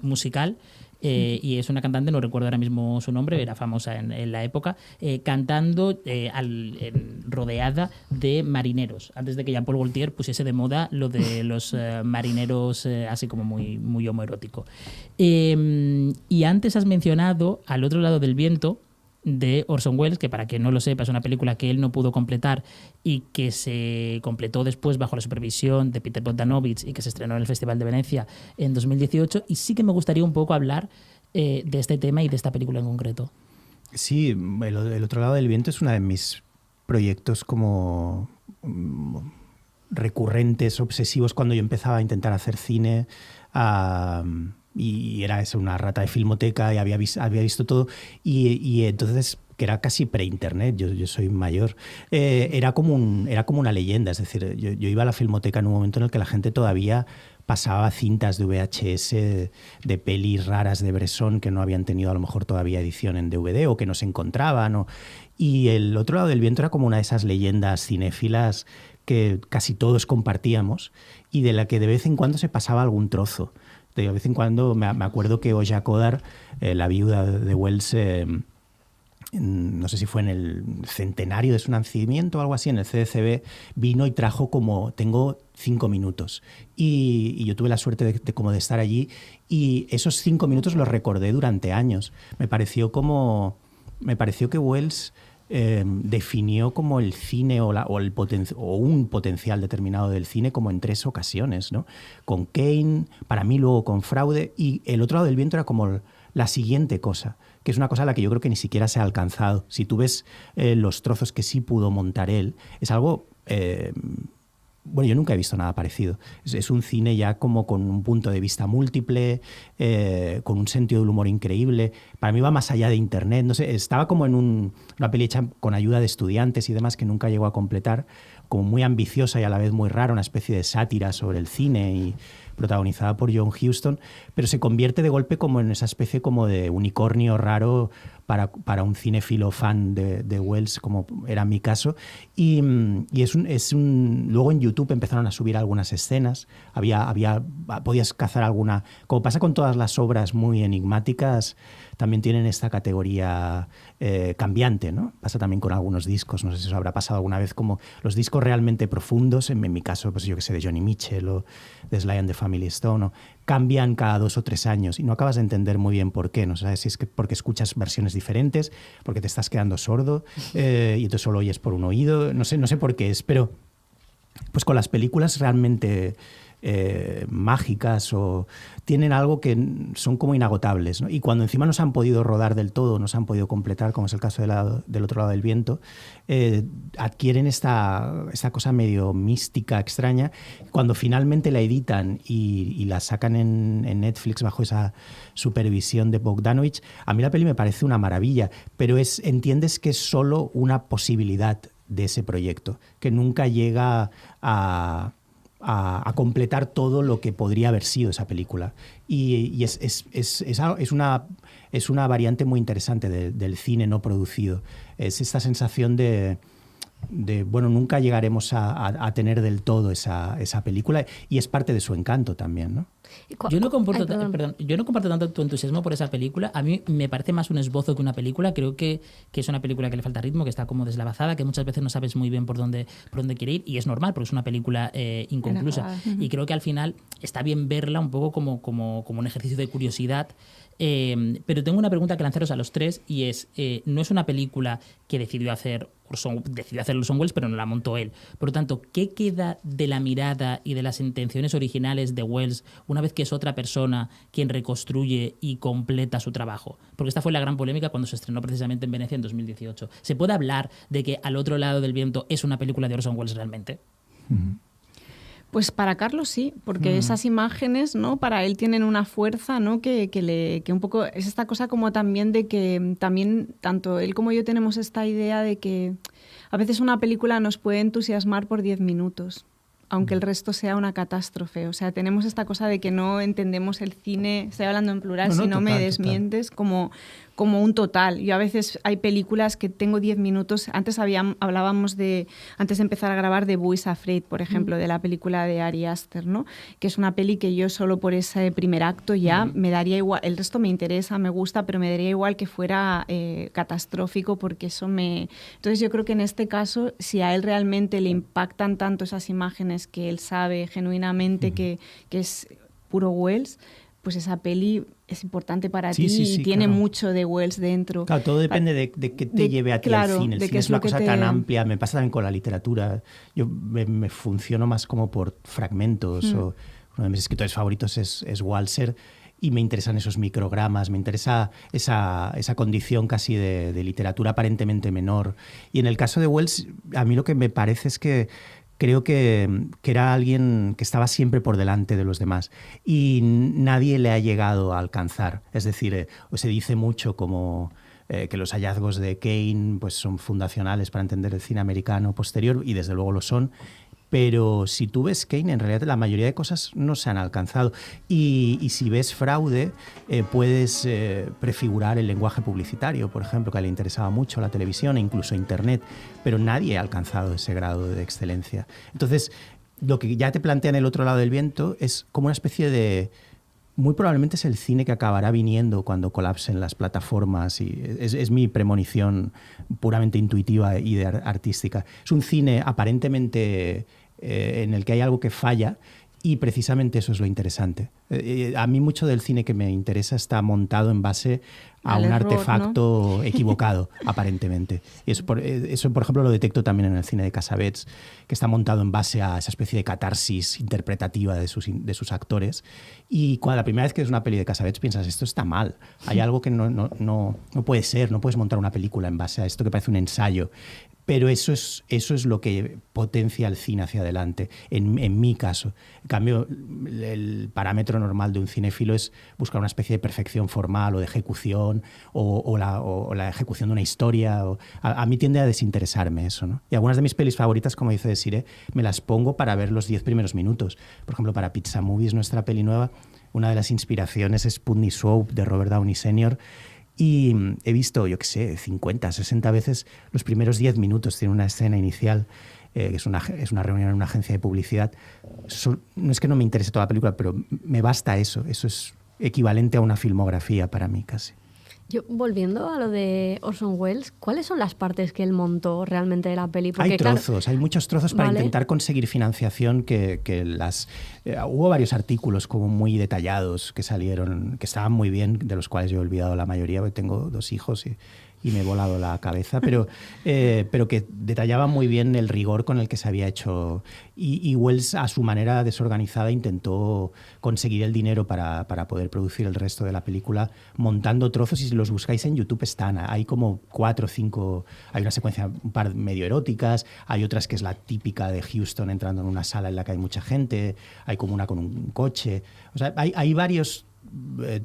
musical. Y es una cantante, no recuerdo ahora mismo su nombre, era famosa en la época, cantando rodeada de marineros, antes de que Jean-Paul Gaultier pusiese de moda lo de los marineros así como muy, muy homoerótico. Y antes has mencionado Al otro lado del viento, de Orson Welles, que para quien no lo sepa es una película que él no pudo completar y que se completó después bajo la supervisión de Peter Bogdanovich y que se estrenó en el Festival de Venecia en 2018, y sí que me gustaría un poco hablar de este tema y de esta película en concreto.
Sí, el otro lado del viento es uno de mis proyectos como recurrentes, obsesivos, cuando yo empezaba a intentar hacer cine. Y era eso, una rata de filmoteca y había visto todo y entonces, que era casi pre-internet, yo soy mayor, era como una leyenda, es decir, yo iba a la filmoteca en un momento en el que la gente todavía pasaba cintas de VHS de pelis raras de Bresson que no habían tenido a lo mejor todavía edición en DVD o que no se encontraban. Y El otro lado del viento era como una de esas leyendas cinéfilas que casi todos compartíamos y de la que de vez en cuando se pasaba algún trozo. De vez en cuando me acuerdo que Oja Kodar, la viuda de Wells, no sé si fue en el centenario de su nacimiento o algo así, en el CDCB, vino y trajo como, tengo 5 minutos. Y yo tuve la suerte de estar allí y esos 5 minutos los recordé durante años. Me pareció que Wells definió como el cine o un potencial determinado del cine como en 3 ocasiones, ¿no? Con Kane, para mí luego con Fraude, y El otro lado del viento era como la siguiente cosa, que es una cosa a la que yo creo que ni siquiera se ha alcanzado. Si tú ves los trozos que sí pudo montar él, es algo... Bueno, yo nunca he visto nada parecido. Es un cine ya como con un punto de vista múltiple, con un sentido del humor increíble. Para mí va más allá de Internet. No sé, estaba como en una peli hecha con ayuda de estudiantes y demás que nunca llegó a completar, como muy ambiciosa y a la vez muy rara, una especie de sátira sobre el cine y protagonizada por John Huston, pero se convierte de golpe como en esa especie como de unicornio raro para un cinéfilo fan de Wells, como era mi caso. Y luego en YouTube empezaron a subir algunas escenas, podías cazar alguna... Como pasa con todas las obras muy enigmáticas, también tienen esta categoría cambiante, ¿no? Pasa también con algunos discos, no sé si os habrá pasado alguna vez, como los discos realmente profundos, en mi caso, pues yo que sé, de Johnny Mitchell o de Sly and the Family Stone, ¿no? Cambian cada 2 o 3 años y no acabas de entender muy bien por qué. No sabes si es que porque escuchas versiones diferentes, porque te estás quedando sordo y entonces solo oyes por un oído. No sé por qué es, pero pues con las películas realmente mágicas o tienen algo que son como inagotables, ¿no? Y cuando encima no se han podido rodar del todo, no se han podido completar, como es el caso del otro lado del viento, adquieren esta cosa medio mística, extraña. Cuando finalmente la editan y la sacan en Netflix bajo esa supervisión de Bogdanovich, a mí la peli me parece una maravilla, pero entiendes que es solo una posibilidad de ese proyecto, que nunca llega a completar todo lo que podría haber sido esa película. Y es una variante muy interesante del cine no producido. Es esta sensación de bueno, nunca llegaremos a tener del todo esa película, y es parte de su encanto también, ¿no?
Yo no comparto tanto tu entusiasmo por esa película. A mí me parece más un esbozo que una película. Creo que es una película que le falta ritmo, que está como deslavazada, que muchas veces no sabes muy bien por dónde quiere ir, y es normal porque es una película inconclusa. Y creo que al final está bien verla un poco como un ejercicio de curiosidad. Pero tengo una pregunta que lanzaros a los tres, y es, no es una película que decidió hacer Orson Welles, pero no la montó él. Por lo tanto, ¿qué queda de la mirada y de las intenciones originales de Welles una vez que es otra persona quien reconstruye y completa su trabajo? Porque esta fue la gran polémica cuando se estrenó precisamente en Venecia en 2018. ¿Se puede hablar de que Al otro lado del viento es una película de Orson Welles realmente?
Pues para Carlos sí, porque esas imágenes, ¿no? Para él tienen una fuerza, ¿no? Que un poco es esta cosa como también de que también tanto él como yo tenemos esta idea de que a veces una película nos puede entusiasmar por 10 minutos, aunque el resto sea una catástrofe. O sea, tenemos esta cosa de que no entendemos el cine, estoy hablando en plural, si no me desmientes, como un total. Yo a veces hay películas que tengo 10 minutos. Antes hablábamos antes de empezar a grabar, de Beau is Afraid, por ejemplo, de la película de Ari Aster, ¿no? Que es una peli que yo solo por ese primer acto ya me daría igual. El resto me interesa, me gusta, pero me daría igual que fuera catastrófico, porque eso me... Entonces yo creo que en este caso, si a él realmente le impactan tanto esas imágenes que él sabe genuinamente que es puro Welles, pues esa peli es importante para ti y tiene mucho de Welles dentro.
Claro, todo depende de qué te lleve a ti al cine. El cine es una cosa tan amplia, me pasa también con la literatura. Yo me funciono más como por fragmentos. O uno de mis escritores favoritos es Walser, y me interesan esos microgramas, me interesa esa condición casi de literatura aparentemente menor. Y en el caso de Welles, a mí lo que me parece es que creo que era alguien que estaba siempre por delante de los demás y nadie le ha llegado a alcanzar. Es decir, se dice mucho como que los hallazgos de Kane pues, son fundacionales para entender el cine americano posterior, y desde luego lo son, Pero si tú ves Kane, en realidad la mayoría de cosas no se han alcanzado. Y si ves Fraude, puedes prefigurar el lenguaje publicitario, por ejemplo, que le interesaba mucho la televisión e incluso Internet, pero nadie ha alcanzado ese grado de excelencia. Entonces, lo que ya te plantea en El otro lado del viento es como una especie de... Muy probablemente es el cine que acabará viniendo cuando colapsen las plataformas, y es mi premonición puramente intuitiva y artística. Es un cine aparentemente en el que hay algo que falla, y precisamente eso es lo interesante. A mí mucho del cine que me interesa está montado en base a un artefacto, ¿no?, equivocado, aparentemente. Y eso, por ejemplo, lo detecto también en el cine de Cassavetes, que está montado en base a esa especie de catarsis interpretativa de sus actores. Y cuando la primera vez que ves una peli de Cassavetes piensas, esto está mal, hay algo que no puede ser, no puedes montar una película en base a esto que parece un ensayo. Pero eso es lo que potencia el cine hacia adelante, en mi caso. En cambio, el parámetro normal de un cinéfilo es buscar una especie de perfección formal o de ejecución, o la ejecución de una historia. A mí tiende a desinteresarme eso, ¿no? Y algunas de mis pelis favoritas, como dice Desiree, me las pongo para ver los 10 primeros minutos. Por ejemplo, para Pizza Movies, nuestra peli nueva, una de las inspiraciones es Putney Swope, de Robert Downey Sr., y he visto, 50, 60 veces los primeros 10 minutos. Tiene una escena inicial, que es una reunión en una agencia de publicidad. No es que no me interese toda la película, pero me basta eso. Eso es equivalente a una filmografía para mí, casi.
Yo, volviendo a lo de Orson Welles, ¿cuáles son las partes que él montó realmente de la peli? Porque,
hay trozos, claro, hay muchos trozos para intentar conseguir financiación hubo varios artículos como muy detallados que salieron, que estaban muy bien, de los cuales yo he olvidado la mayoría, porque tengo 2 hijos y me he volado la cabeza, pero que detallaban muy bien el rigor con el que se había hecho. Y Welles, a su manera desorganizada, intentó conseguir el dinero para poder producir el resto de la película montando trozos, y si los buscáis en YouTube están. Hay como 4 o 5, hay una secuencia, un par medio eróticas, hay otras que es la típica de Houston entrando en una sala en la que hay mucha gente, hay como una con un coche. O sea, hay varios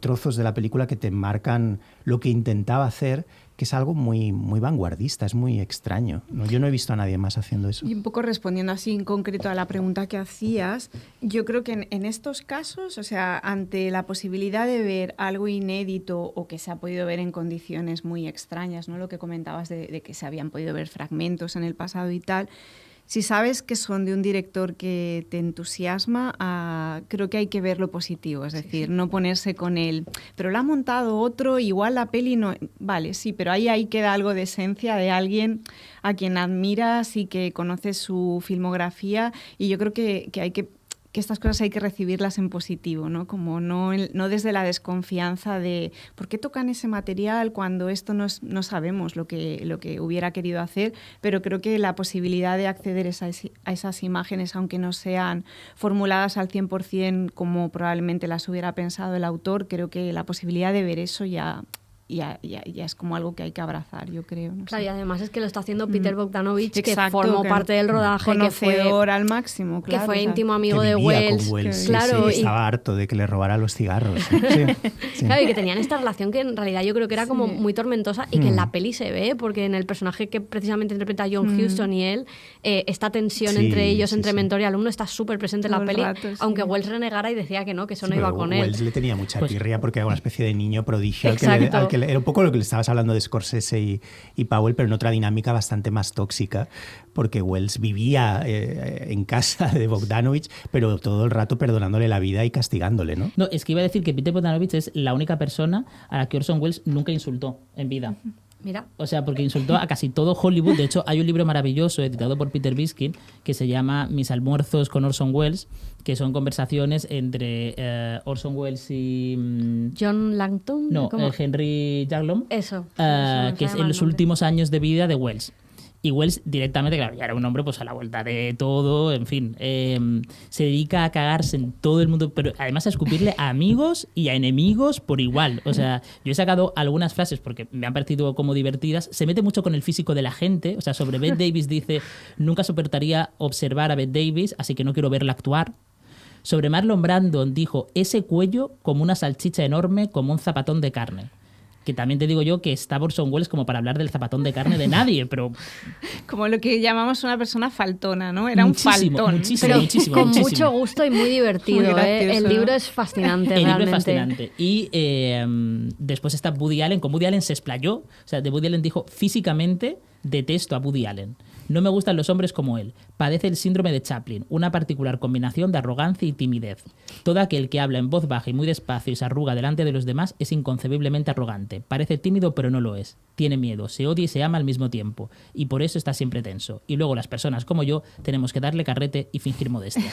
trozos de la película que te marcan lo que intentaba hacer, que es algo muy, muy vanguardista, es muy extraño, ¿no? Yo no he visto a nadie más haciendo eso.
Y un poco respondiendo así en concreto a la pregunta que hacías, yo creo que en estos casos, o sea, ante la posibilidad de ver algo inédito o que se ha podido ver en condiciones muy extrañas, ¿no? Lo que comentabas de que se habían podido ver fragmentos en el pasado y tal, si sabes que son de un director que te entusiasma, creo que hay que ver lo positivo, es decir, no ponerse con él, pero lo ha montado otro, igual la peli no... Vale, sí, pero ahí queda algo de esencia de alguien a quien admiras y que conoces su filmografía, y yo creo que hay que estas cosas hay que recibirlas en positivo, ¿no? Como no desde la desconfianza de ¿por qué tocan ese material cuando esto no sabemos lo que hubiera querido hacer? Pero creo que la posibilidad de acceder a esas imágenes, aunque no sean formuladas al 100% como probablemente las hubiera pensado el autor, creo que la posibilidad de ver eso ya es como algo que hay que abrazar, yo creo. No
claro,
sé.
Y además es que lo está haciendo Peter Bogdanovich,
exacto,
que formó parte del rodaje,
conocedor al máximo, claro.
Que fue íntimo amigo
que
de
Welles.
Claro,
sí, estaba harto de que le robara los cigarros. Sí.
Claro, y que tenían esta relación que en realidad yo creo que era como muy tormentosa, y que en la peli se ve, porque en el personaje que precisamente interpreta John Huston y él, esta tensión entre ellos, entre mentor y alumno, está súper presente en la peli, aunque Welles renegara y decía que no eso no iba con él.
Welles le tenía mucha tirria porque era una especie de niño prodigio al que era un poco lo que le estabas hablando de Scorsese y Powell, pero en otra dinámica bastante más tóxica, porque Welles vivía en casa de Bogdanovich, pero todo el rato perdonándole la vida y castigándole, ¿no?
No, es que iba a decir que Peter Bogdanovich es la única persona a la que Orson Welles nunca insultó en vida.
Mira.
O sea, porque insultó a casi todo Hollywood. De hecho, hay un libro maravilloso editado por Peter Biskin que se llama Mis almuerzos con Orson Welles, que son conversaciones entre Orson Welles y...
John Langton.
No, Henry Jaglom.
Eso
que es en los últimos años de vida de Welles. Y Welles directamente, claro, ya era un hombre pues a la vuelta de todo, en fin, se dedica a cagarse en todo el mundo, pero además a escupirle a amigos y a enemigos por igual. O sea, yo he sacado algunas frases porque me han parecido como divertidas. Se mete mucho con el físico de la gente. O sea, sobre Bette Davis dice: nunca soportaría observar a Bette Davis, así que no quiero verla actuar. Sobre Marlon Brando dijo: ese cuello como una salchicha enorme, como un zapatón de carne. que también te digo yo que está Orson Welles como para hablar del zapatón de carne de nadie, pero...
Como lo que llamamos una persona faltona, ¿no? Era un faltón.
Muchísimo,
con
muchísimo.
mucho gusto y muy divertido.
Muy gracioso,
El libro es fascinante,
El
realmente.
libro es fascinante. Y después está Woody Allen. Con Woody Allen se explayó. O sea, de Woody Allen dijo, físicamente detesto a Woody Allen. No me gustan los hombres como él. Padece el síndrome de Chaplin, una particular combinación de arrogancia y timidez. Todo aquel que habla en voz baja y muy despacio y se arruga delante de los demás es inconcebiblemente arrogante. Parece tímido, pero no lo es. Tiene miedo, se odia y se ama al mismo tiempo. Y por eso está siempre tenso. Y luego las personas como yo tenemos que darle carrete y fingir modestia.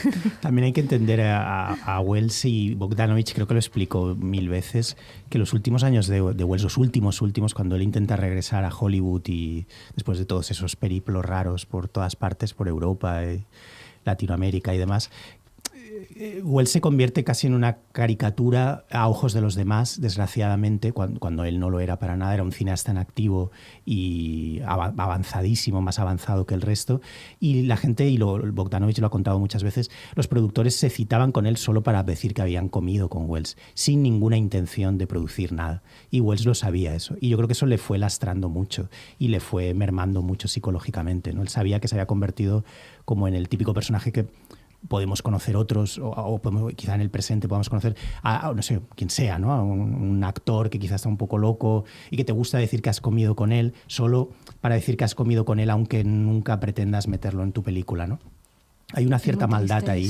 También hay que entender a Welles y Bogdanovich, creo que lo explico 1000 veces, que los últimos años de Welles, los últimos, cuando él intenta regresar a Hollywood y después de todos esos periplos raros por todas partes, por Europa, Latinoamérica y demás, Welles se convierte casi en una caricatura a ojos de los demás, desgraciadamente, cuando él no lo era para nada. Era un cineasta en activo y avanzadísimo, más avanzado que el resto. Y la gente, Bogdanovich lo ha contado muchas veces, los productores se citaban con él solo para decir que habían comido con Welles, sin ninguna intención de producir nada. Y Welles lo sabía eso. Y yo creo que eso le fue lastrando mucho y le fue mermando mucho psicológicamente, ¿no? Él sabía que se había convertido como en el típico personaje que podemos conocer otros, o podemos, quizá en el presente podamos conocer a no sé, quien sea, ¿no? A un actor que quizá está un poco loco y que te gusta decir que has comido con él solo para decir que has comido con él, aunque nunca pretendas meterlo en tu película, ¿no? Hay una cierta maldad ahí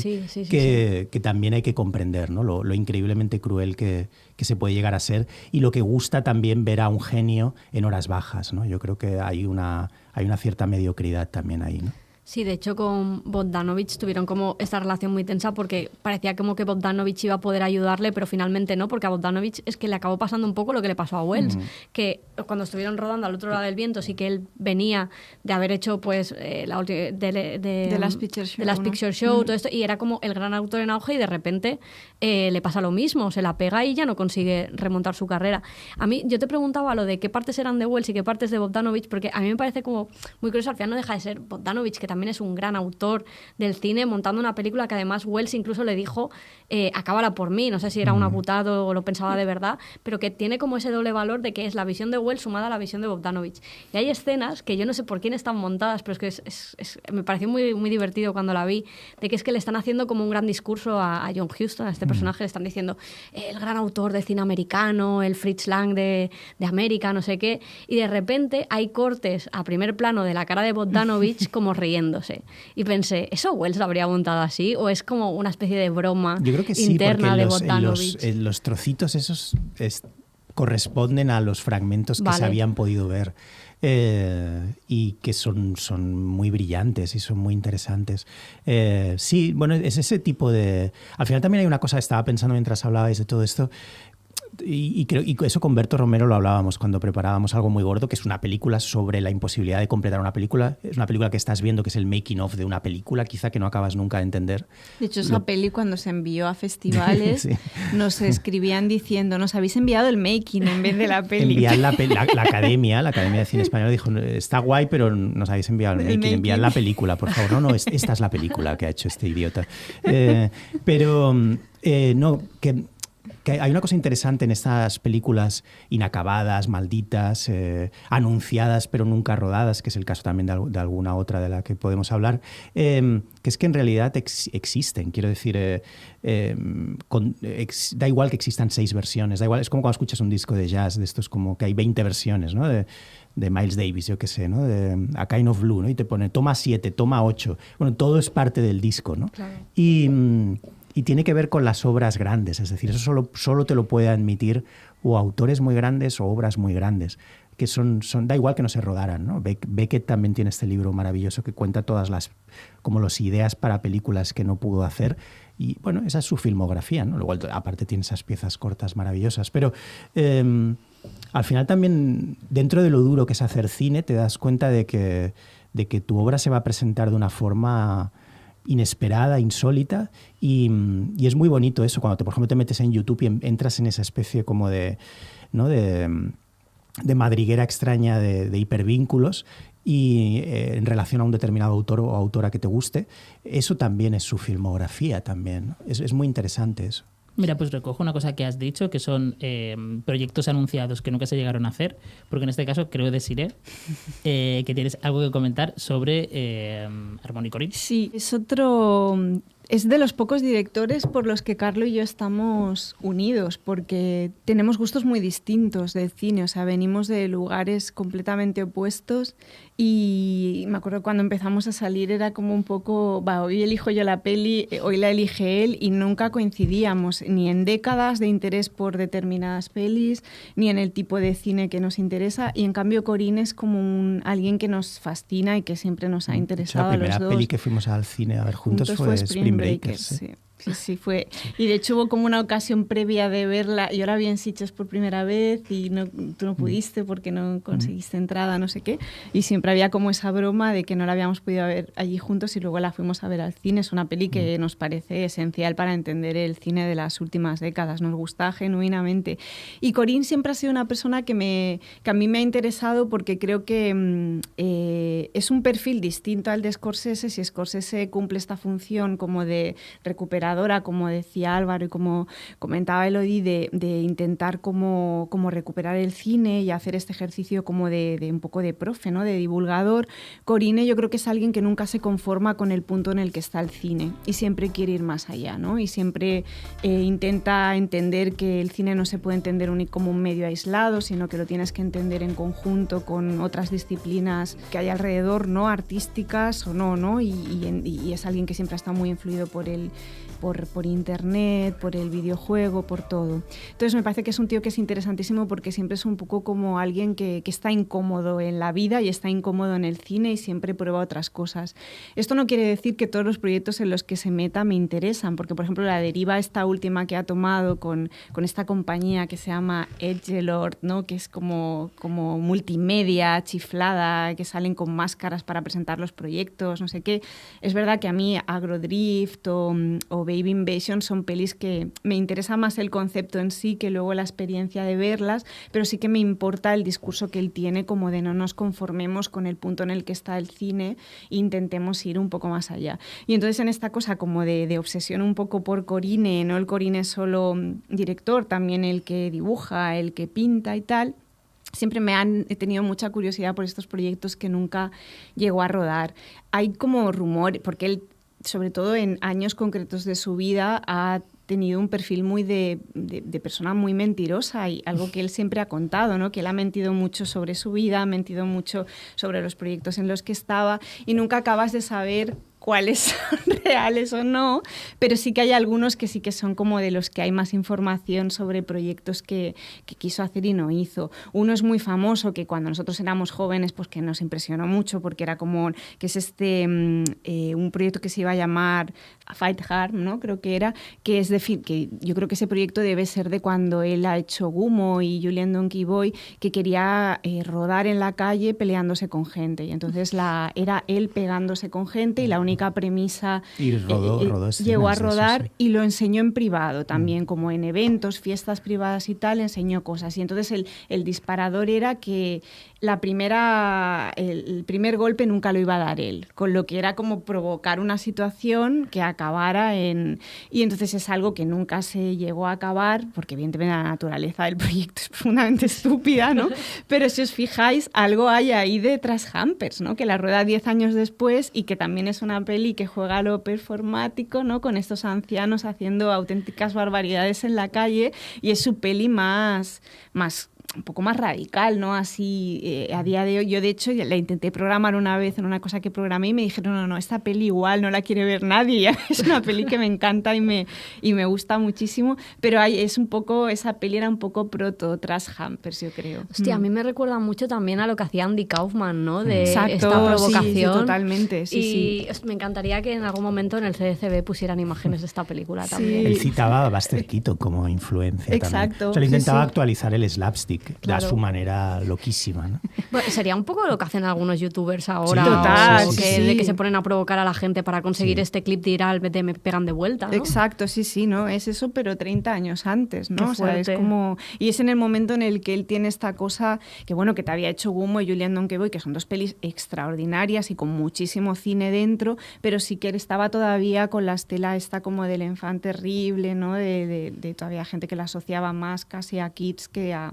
que también hay que comprender, ¿no? Lo increíblemente cruel que se puede llegar a ser, y lo que gusta también ver a un genio en horas bajas, ¿no? Yo creo que hay una cierta mediocridad también ahí, ¿no?
Sí, de hecho con Bogdanovich tuvieron como esta relación muy tensa porque parecía como que Bogdanovich iba a poder ayudarle, pero finalmente no, porque a Bogdanovich es que le acabó pasando un poco lo que le pasó a Welles, que cuando estuvieron rodando Al otro lado del viento, sí que él venía de haber hecho pues de
Last Picture Show,
de Last Picture Show, todo esto, y era como el gran autor en auge, y de repente le pasa lo mismo, se la pega y ya no consigue remontar su carrera. A mí, yo te preguntaba lo de qué partes eran de Welles y qué partes de Bogdanovich, porque a mí me parece como muy curioso, al final no deja de ser Bogdanovich, que también es un gran autor del cine, montando una película que además Welles incluso le dijo acábala por mí, no sé si era un abutado o lo pensaba de verdad, pero que tiene como ese doble valor de que es la visión de Welles sumada a la visión de Bogdanovich. Y hay escenas que yo no sé por quién están montadas, pero es que me pareció muy, muy divertido cuando la vi, de que es que le están haciendo como un gran discurso a John Huston, a este personaje, le están diciendo el gran autor de cine americano, el Fritz Lang de América, no sé qué, y de repente hay cortes a primer plano de la cara de Bogdanovich como riéndose. Y pensé, ¿eso Welles lo habría montado así? ¿O es como una especie de broma
Yo creo que sí,
interna de
porque
Bogdanovich?
los trocitos esos corresponden a los fragmentos que se habían podido ver. Y que son muy brillantes y son muy interesantes. Sí, bueno, es ese tipo de... Al final también hay una cosa que estaba pensando mientras hablabais de todo esto, y eso con Berto Romero lo hablábamos cuando preparábamos Algo muy gordo, que es una película sobre la imposibilidad de completar una película. Es una película que estás viendo que es el making of de una película, quizá que no acabas nunca de entender.
De hecho, esa peli cuando se envió a festivales sí. Nos escribían diciendo, nos habéis enviado el making en vez de la peli.
Enviad la Academia de Cine Español dijo, está guay, pero nos habéis enviado el making. Enviad la película, por favor. No, esta es la película que ha hecho este idiota. No, que hay una cosa interesante en estas películas inacabadas, malditas, anunciadas pero nunca rodadas, que es el caso también de alguna otra de la que podemos hablar, que es que en realidad existen. Quiero decir, da igual que existan 6 versiones, da igual, es como cuando escuchas un disco de jazz, de estos como que hay 20 versiones, ¿no? De Miles Davis, yo qué sé, ¿no? De A Kind of Blue, ¿no? Y te pone toma 7, toma 8. Bueno, todo es parte del disco, ¿no?
Claro.
Y tiene que ver con las obras grandes, es decir, eso solo te lo puede admitir o autores muy grandes o obras muy grandes, que da igual que no se rodaran, ¿no? Beckett también tiene este libro maravilloso que cuenta todas las ideas para películas que no pudo hacer, y bueno, esa es su filmografía, ¿no? Luego, aparte tiene esas piezas cortas maravillosas, pero al final también, dentro de lo duro que es hacer cine, te das cuenta de que tu obra se va a presentar de una forma inesperada, insólita, y es muy bonito eso, cuando por ejemplo te metes en YouTube y entras en esa especie como de madriguera extraña de hipervínculos y en relación a un determinado autor o autora que te guste. Eso también es su filmografía también, ¿no? Es muy interesante eso.
Mira, pues recojo una cosa que has dicho, que son proyectos anunciados que nunca se llegaron a hacer, porque en este caso creo deciré que tienes algo que comentar sobre Harmony Korine.
Sí, es de los pocos directores por los que Carlo y yo estamos unidos, porque tenemos gustos muy distintos del cine, o sea, venimos de lugares completamente opuestos y me acuerdo cuando empezamos a salir era como un poco, hoy elijo yo la peli, hoy la elige él, y nunca coincidíamos ni en décadas de interés por determinadas pelis, ni en el tipo de cine que nos interesa, y en cambio Korine es como alguien que nos fascina y que siempre nos ha interesado a los dos.
La primera peli que fuimos al cine a ver juntos fue Spring Breakers.
Sí. Sí, fue. Y de hecho hubo como una ocasión previa de verla. Yo la vi en Sitges por primera vez y tú no pudiste porque no conseguiste entrada, no sé qué. Y siempre había como esa broma de que no la habíamos podido ver allí juntos y luego la fuimos a ver al cine. Es una peli que nos parece esencial para entender el cine de las últimas décadas. Nos gusta genuinamente. Y Korine siempre ha sido una persona que a mí me ha interesado porque creo que es un perfil distinto al de Scorsese. Si Scorsese cumple esta función como de recuperar, como decía Álvaro y como comentaba Elodie, de intentar como recuperar el cine y hacer este ejercicio como de un poco de profe, ¿no? De divulgador. Korine yo creo que es alguien que nunca se conforma con el punto en el que está el cine y siempre quiere ir más allá, ¿no? Y siempre intenta entender que el cine no se puede entender como un medio aislado, sino que lo tienes que entender en conjunto con otras disciplinas que hay alrededor, ¿no? Artísticas o no, y es alguien que siempre ha estado muy influido por internet, por el videojuego, por todo. Entonces me parece que es un tío que es interesantísimo porque siempre es un poco como alguien que está incómodo en la vida y está incómodo en el cine y siempre prueba otras cosas. Esto no quiere decir que todos los proyectos en los que se meta me interesan, porque por ejemplo la deriva esta última que ha tomado con esta compañía que se llama Edgelord, ¿no? Que es como multimedia, chiflada, que salen con máscaras para presentar los proyectos, no sé qué. Es verdad que a mí Agrodrift o Baby Invasion son pelis que me interesa más el concepto en sí que luego la experiencia de verlas, pero sí que me importa el discurso que él tiene, como de no nos conformemos con el punto en el que está el cine e intentemos ir un poco más allá. Y entonces en esta cosa como de obsesión un poco por Korine, no el Korine solo director, también el que dibuja, el que pinta y tal, siempre he tenido mucha curiosidad por estos proyectos que nunca llegó a rodar. Hay como rumor, porque él, sobre todo en años concretos de su vida, ha tenido un perfil muy de persona muy mentirosa, y algo que él siempre ha contado, ¿no? Que él ha mentido mucho sobre su vida, ha mentido mucho sobre los proyectos en los que estaba, y nunca acabas de saber cuáles son reales o no, pero sí que hay algunos que sí que son como de los que hay más información sobre proyectos que quiso hacer y no hizo. Uno es muy famoso, que cuando nosotros éramos jóvenes pues que nos impresionó mucho, porque era como, que es un proyecto que se iba a llamar Fight Hard, ¿no? Creo que era, que es que yo creo que ese proyecto debe ser de cuando él ha hecho Gummo y Julien Donkey Boy, que quería rodar en la calle peleándose con gente, y entonces era él pegándose con gente, y la única premisa llegó a rodar, sí. Y lo enseñó en privado también, como en eventos, fiestas privadas y tal, enseñó cosas. Y entonces el disparador era que el primer golpe nunca lo iba a dar él, con lo que era como provocar una situación que acabara en... Y entonces es algo que nunca se llegó a acabar, porque evidentemente la naturaleza del proyecto es profundamente estúpida, ¿no? Pero si os fijáis, algo hay ahí de Trashampers, ¿no? Que la rueda 10 años después, y que también es una peli que juega a lo performático, ¿no? Con estos ancianos haciendo auténticas barbaridades en la calle, y es su peli más un poco más radical, ¿no? Así, a día de hoy, yo de hecho la intenté programar una vez en una cosa que programé y me dijeron, no, esta peli igual no la quiere ver nadie. Es una peli que me encanta y me gusta muchísimo, pero es un poco, esa peli era un poco Trashampers, yo creo.
Hostia, a mí me recuerda mucho también a lo que hacía Andy Kaufman, ¿no? De
Exacto,
esta provocación.
Sí, totalmente, sí.
Me encantaría que en algún momento en el CDCB pusieran imágenes de esta película también.
Él citaba a Buster Keaton como influencia.
Exacto.
También. O sea, él intentaba actualizar el slapstick Music,
Claro.
a su manera loquísima, ¿no?
Bueno, sería un poco lo que hacen algunos youtubers ahora.
Sí,
total,
o
sí,
que,
sí.
de que se ponen a provocar a la gente para conseguir
Sí.
este clip viral de me pegan de vuelta, ¿no?
Exacto, sí, ¿no? Es eso, pero 30 años antes, ¿no?
Qué
O sea, es
fuerte.
como... Y es en el momento en el que él tiene esta cosa que, bueno, que te había hecho Gummo y Julian Donkey, que son dos pelis extraordinarias y con muchísimo cine dentro, pero sí que él estaba todavía con la estela esta como del enfant terrible, ¿no? De todavía gente que la asociaba más casi a Kids que a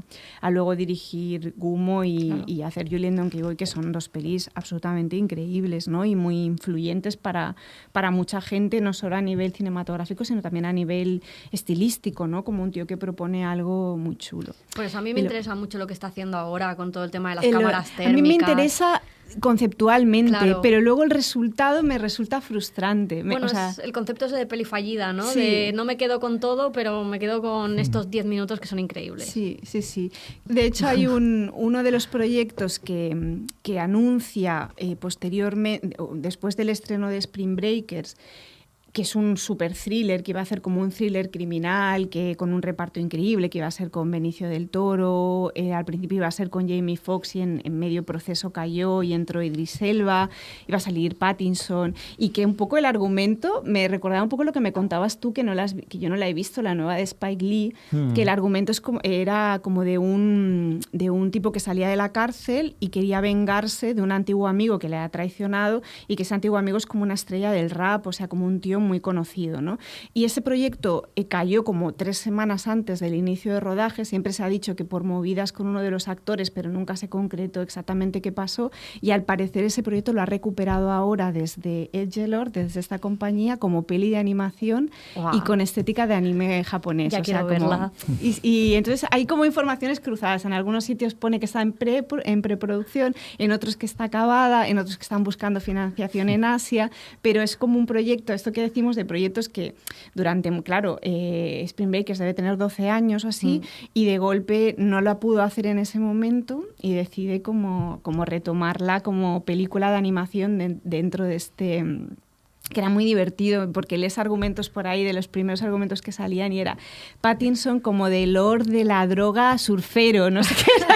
luego dirigir Gummo y hacer Julian Donkey Boy, que son dos pelis absolutamente increíbles, ¿no? Y muy influyentes para mucha gente, no solo a nivel cinematográfico, sino también a nivel estilístico, ¿no? Como un tío que propone algo muy chulo.
Por eso a mí me
Y lo-
interesa mucho lo que está haciendo ahora con todo el tema de las
El-
cámaras
a
térmicas.
mí me interesa conceptualmente,
Claro.
pero luego el resultado me resulta frustrante.
Bueno,
O sea,
es el concepto ese de peli fallida, ¿no?
Sí.
De no me quedo con todo, pero me quedo con estos 10 minutos que son increíbles.
sí. De hecho, hay uno de los proyectos que anuncia posteriormente, después del estreno de Spring Breakers, que es un super thriller, que iba a ser como un thriller criminal, que con un reparto increíble, que iba a ser con Benicio del Toro, al principio iba a ser con Jamie Foxx y en medio proceso cayó y entró Idris Elba, iba a salir Pattinson, y que un poco el argumento me recordaba un poco lo que me contabas tú, que yo no la he visto, la nueva de Spike Lee, que el argumento era como de un tipo que salía de la cárcel y quería vengarse de un antiguo amigo que le ha traicionado, y que ese antiguo amigo es como una estrella del rap, o sea, como un tío muy conocido, ¿no? Y ese proyecto cayó como 3 semanas antes del inicio de rodaje. Siempre se ha dicho que por movidas con uno de los actores, pero nunca se concretó exactamente qué pasó, y al parecer ese proyecto lo ha recuperado ahora desde Edgelord, desde esta compañía, como peli de animación.
Guau.
Y con estética de anime japonés.
Ya
o sea,
quiero
como-
verla.
Y entonces hay como informaciones cruzadas. En algunos sitios pone que está en preproducción, en otros que está acabada, en otros que están buscando financiación en Asia, pero es como un proyecto, esto que decimos de proyectos que durante, claro, Spring Breakers debe tener 12 años o así, y de golpe no la pudo hacer en ese momento y decide como retomarla como película de animación dentro de este... que era muy divertido, porque lees argumentos por ahí, de los primeros argumentos que salían, y era Pattinson como de Lord de la droga surfero, no sé qué, era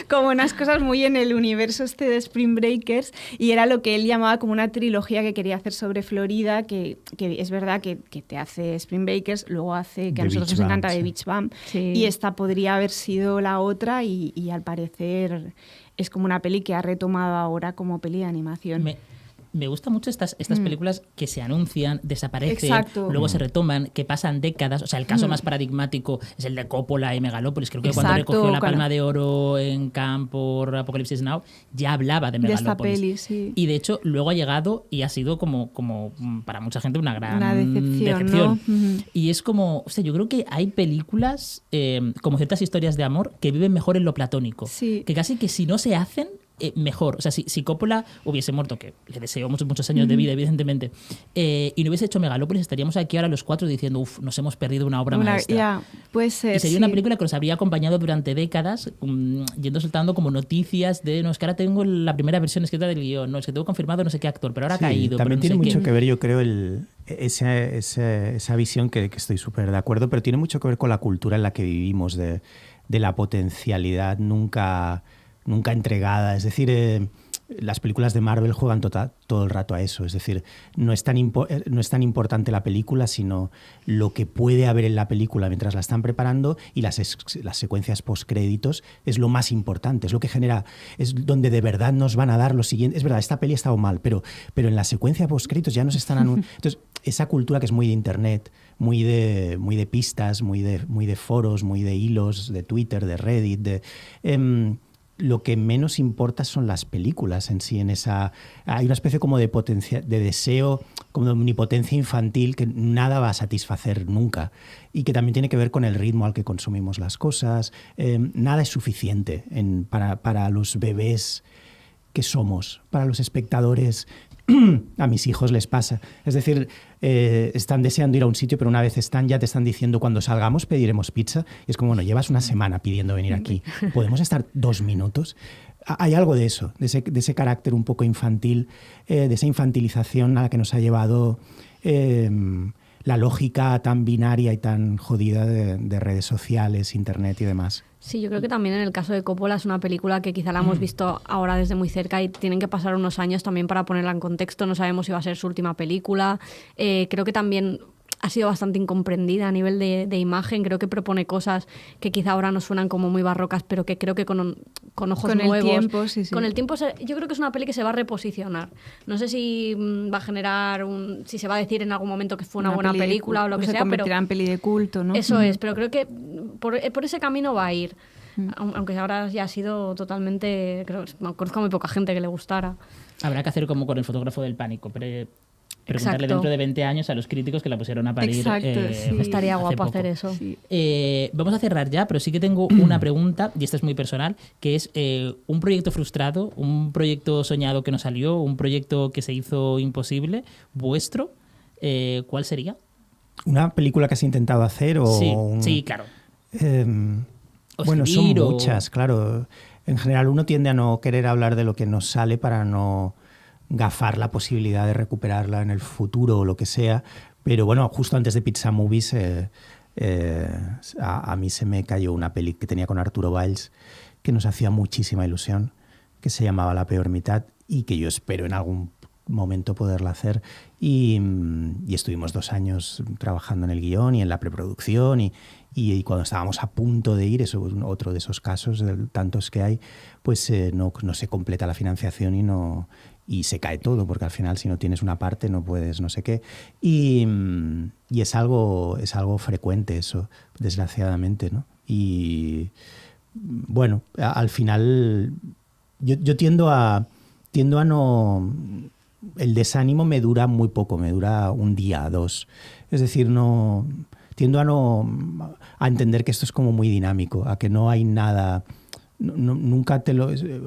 como unas cosas muy en el universo este de Spring Breakers, y era lo que él llamaba como una trilogía que quería hacer sobre Florida, que es verdad que te hace Spring Breakers, luego hace, que a
The
nosotros
Beach
nos encanta,
Bum,
de
sí.
Beach Bum,
Sí.
y esta podría haber sido la otra, y al parecer es como una peli que ha retomado ahora como peli de animación.
Me gustan mucho estas películas que se anuncian, desaparecen,
Exacto.
luego se retoman, que pasan décadas. O sea, el caso más paradigmático es el de Coppola y Megalópolis. Creo que cuando
Exacto,
recogió la
con
Palma
la-
de Oro en Cannes por Apocalipsis Now, ya hablaba de
De esta
Megalópolis.
peli, sí.
Y de hecho, luego ha llegado y ha sido como para mucha gente una gran
Una decepción, ¿no? Ujú.
Y es como, o sea, yo creo que hay películas, como ciertas historias de amor, que viven mejor en lo platónico.
Sí.
Que casi que si no se hacen, mejor. O sea, si Coppola hubiese muerto, que le deseo muchos años de vida, evidentemente, y no hubiese hecho Megalópolis, estaríamos aquí ahora los cuatro diciendo, uff, nos hemos perdido una obra maestra.
Ya, puede ser.
Y sería
sí.
una película que nos habría acompañado durante décadas, yendo soltando como noticias de, no, es que ahora tengo la primera versión escrita del guión, no, es que tengo confirmado no sé qué actor, pero ahora ha
Sí,
caído.
también
pero
tiene
no sé
mucho
qué.
que ver, yo creo, esa visión que estoy súper de acuerdo, pero tiene mucho que ver con la cultura en la que vivimos, de la potencialidad nunca entregada. Es decir, las películas de Marvel juegan todo el rato a eso. Es decir, no es tan importante la película, sino lo que puede haber en la película mientras la están preparando, y las secuencias postcréditos es lo más importante, es lo que genera, es donde de verdad nos van a dar lo siguiente. Es verdad, esta peli ha estado mal, pero en la secuencia postcréditos ya nos están Entonces, esa cultura que es muy de internet, muy de pistas, muy de foros, muy de hilos, de Twitter, de Reddit, lo que menos importa son las películas en sí. Hay una especie como de deseo, como de omnipotencia infantil que nada va a satisfacer nunca, y que también tiene que ver con el ritmo al que consumimos las cosas. Nada es suficiente para los bebés que somos, para los espectadores. A mis hijos les pasa. Es decir, están deseando ir a un sitio, pero una vez ya te están diciendo, cuando salgamos pediremos pizza. Y es como, bueno, llevas una semana pidiendo venir aquí. ¿Podemos estar 2 minutos? Hay algo de eso, de ese carácter un poco infantil, de esa infantilización a la que nos ha llevado la lógica tan binaria y tan jodida de redes sociales, internet y demás.
Sí, yo creo que también en el caso de Coppola es una película que quizá la hemos visto ahora desde muy cerca y tienen que pasar unos años también para ponerla en contexto. No sabemos si va a ser su última película. Creo que también ha sido bastante incomprendida a nivel de imagen. Creo que propone cosas que quizá ahora nos suenan como muy barrocas, pero que creo que con ojos
con
nuevos...
el tiempo, sí.
Con el tiempo yo creo que es una peli que se va a reposicionar. No sé si va a generar si se va a decir en algún momento que fue una buena película o lo que sea,
se convertirá
pero
en peli de culto, ¿no?
eso es, pero creo que por ese camino va a ir. Aunque ahora ya ha sido totalmente... Conozco a muy poca gente que le gustara.
Habrá que hacer como con El fotógrafo del pánico, pero preguntarle
Exacto.
dentro de 20 años a los críticos que la pusieron a parir.
Exacto, sí.
Estaría
hace
guapo
poco.
hacer eso.
Sí.
Vamos a cerrar ya, pero sí que tengo una pregunta, y esta es muy personal, que es un proyecto frustrado, un proyecto soñado que no salió, un proyecto que se hizo imposible, vuestro, ¿cuál sería?
¿Una película que has intentado hacer o...?
Sí, claro. O
Bueno, son
escribir o-
muchas, claro. En general uno tiende a no querer hablar de lo que nos sale para no gafar la posibilidad de recuperarla en el futuro o lo que sea. Pero bueno, justo antes de Pizza Movies a mí se me cayó una peli que tenía con Arturo Valls que nos hacía muchísima ilusión, que se llamaba La peor mitad y que yo espero en algún momento poderla hacer. Y estuvimos 2 años trabajando en el guión y en la preproducción y cuando estábamos a punto de ir, eso es otro de esos casos, de tantos que hay, pues no se completa la financiación y se cae todo, porque al final si no tienes una parte no puedes no sé qué. Y es algo frecuente eso, desgraciadamente, ¿no? Y bueno, al final yo tiendo a no... El desánimo me dura muy poco, me dura un día, 2. Es decir, tiendo a entender que esto es como muy dinámico, a que no hay nada... nunca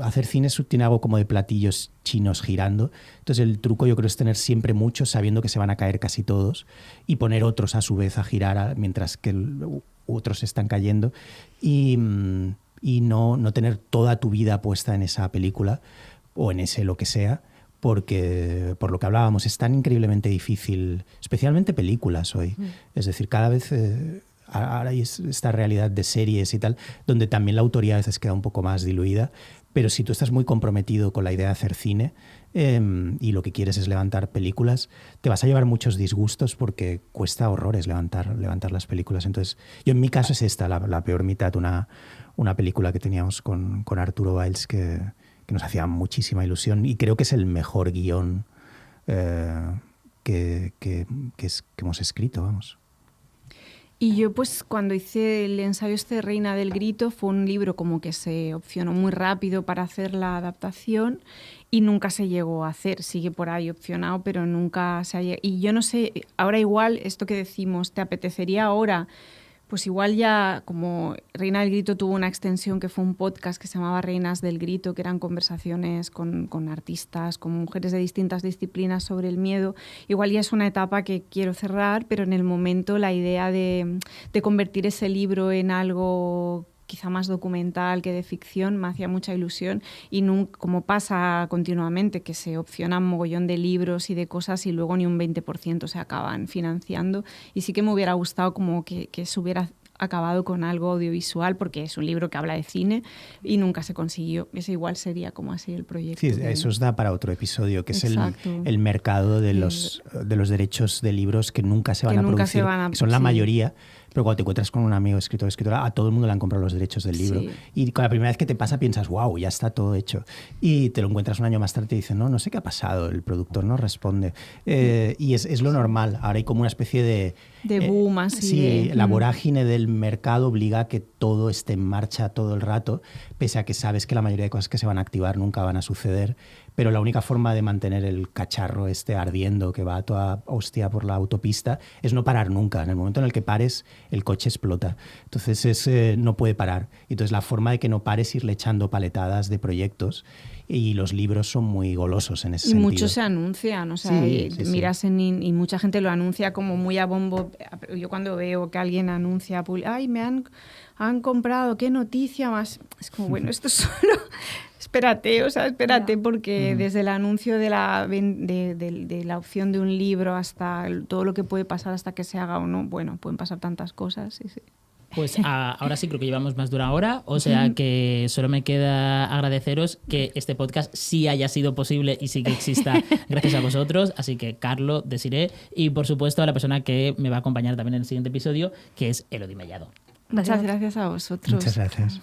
hacer cine tiene algo como de platillos chinos girando. Entonces el truco yo creo es tener siempre muchos sabiendo que se van a caer casi todos y poner otros a su vez a girar mientras que otros están cayendo y no tener toda tu vida puesta en esa película o en ese lo que sea, porque por lo que hablábamos es tan increíblemente difícil, especialmente películas hoy. Es decir, cada vez... ahora hay esta realidad de series y tal, donde también la autoría a veces queda un poco más diluida, pero si tú estás muy comprometido con la idea de hacer cine y lo que quieres es levantar películas, te vas a llevar muchos disgustos porque cuesta horrores levantar las películas. Entonces, yo en mi caso es esta, la peor mitad, una película que teníamos con Arturo Valls que nos hacía muchísima ilusión y creo que es el mejor guión que hemos escrito, vamos.
Y yo pues cuando hice el ensayo Reina del Grito fue un libro como que se opcionó muy rápido para hacer la adaptación y nunca se llegó a hacer. Sigue por ahí opcionado, pero nunca se ha llegado. Y yo no sé, ahora igual esto que decimos, ¿te apetecería ahora? Pues igual ya como Reina del Grito tuvo una extensión que fue un podcast que se llamaba Reinas del Grito, que eran conversaciones con artistas, con mujeres de distintas disciplinas sobre el miedo. Igual ya es una etapa que quiero cerrar, pero en el momento la idea de convertir ese libro en algo quizá más documental que de ficción me hacía mucha ilusión y como pasa continuamente que se opcionan mogollón de libros y de cosas y luego ni un 20% se acaban financiando y sí que me hubiera gustado como que se hubiera acabado con algo audiovisual porque es un libro que habla de cine y nunca se consiguió. Eso igual sería como así el proyecto.
Sí, eso os da para otro episodio, que
Exacto.
es el mercado de los derechos de libros que nunca se van a producir, que son la
sí.
mayoría. Pero cuando te encuentras con un amigo escritor o escritora, a todo el mundo le han comprado los derechos del libro.
Sí.
Y con la primera vez que te pasa piensas, wow, ya está todo hecho. Y te lo encuentras un año más tarde y te dicen, no sé qué ha pasado, el productor no responde. Y es lo normal. Ahora hay como una especie de
boom así.
Sí, la vorágine del mercado obliga a que todo esté en marcha todo el rato, pese a que sabes que la mayoría de cosas que se van a activar nunca van a suceder. Pero la única forma de mantener el cacharro ardiendo que va a toda hostia por la autopista es no parar nunca. En el momento en el que pares, el coche explota. Entonces no puede parar. Entonces la forma de que no pares es irle echando paletadas de proyectos y los libros son muy golosos en ese sentido.
Y muchos se anuncian, o sea,
sí.
miras y mucha gente lo anuncia como muy a bombo. Yo cuando veo que alguien anuncia, ¡ay, me han comprado, qué noticia más! Es como, bueno, esto solo... espérate, porque desde el anuncio de la opción de un libro hasta todo lo que puede pasar hasta que se haga o no, bueno, pueden pasar tantas cosas. Sí.
Pues ahora sí creo que llevamos más de una hora, o sea que solo me queda agradeceros que este podcast sí haya sido posible y sí que exista gracias a vosotros, así que Carlo, Desiree y por supuesto a la persona que me va a acompañar también en el siguiente episodio, que es Elodie Mellado.
Muchas gracias a vosotros.
Muchas gracias.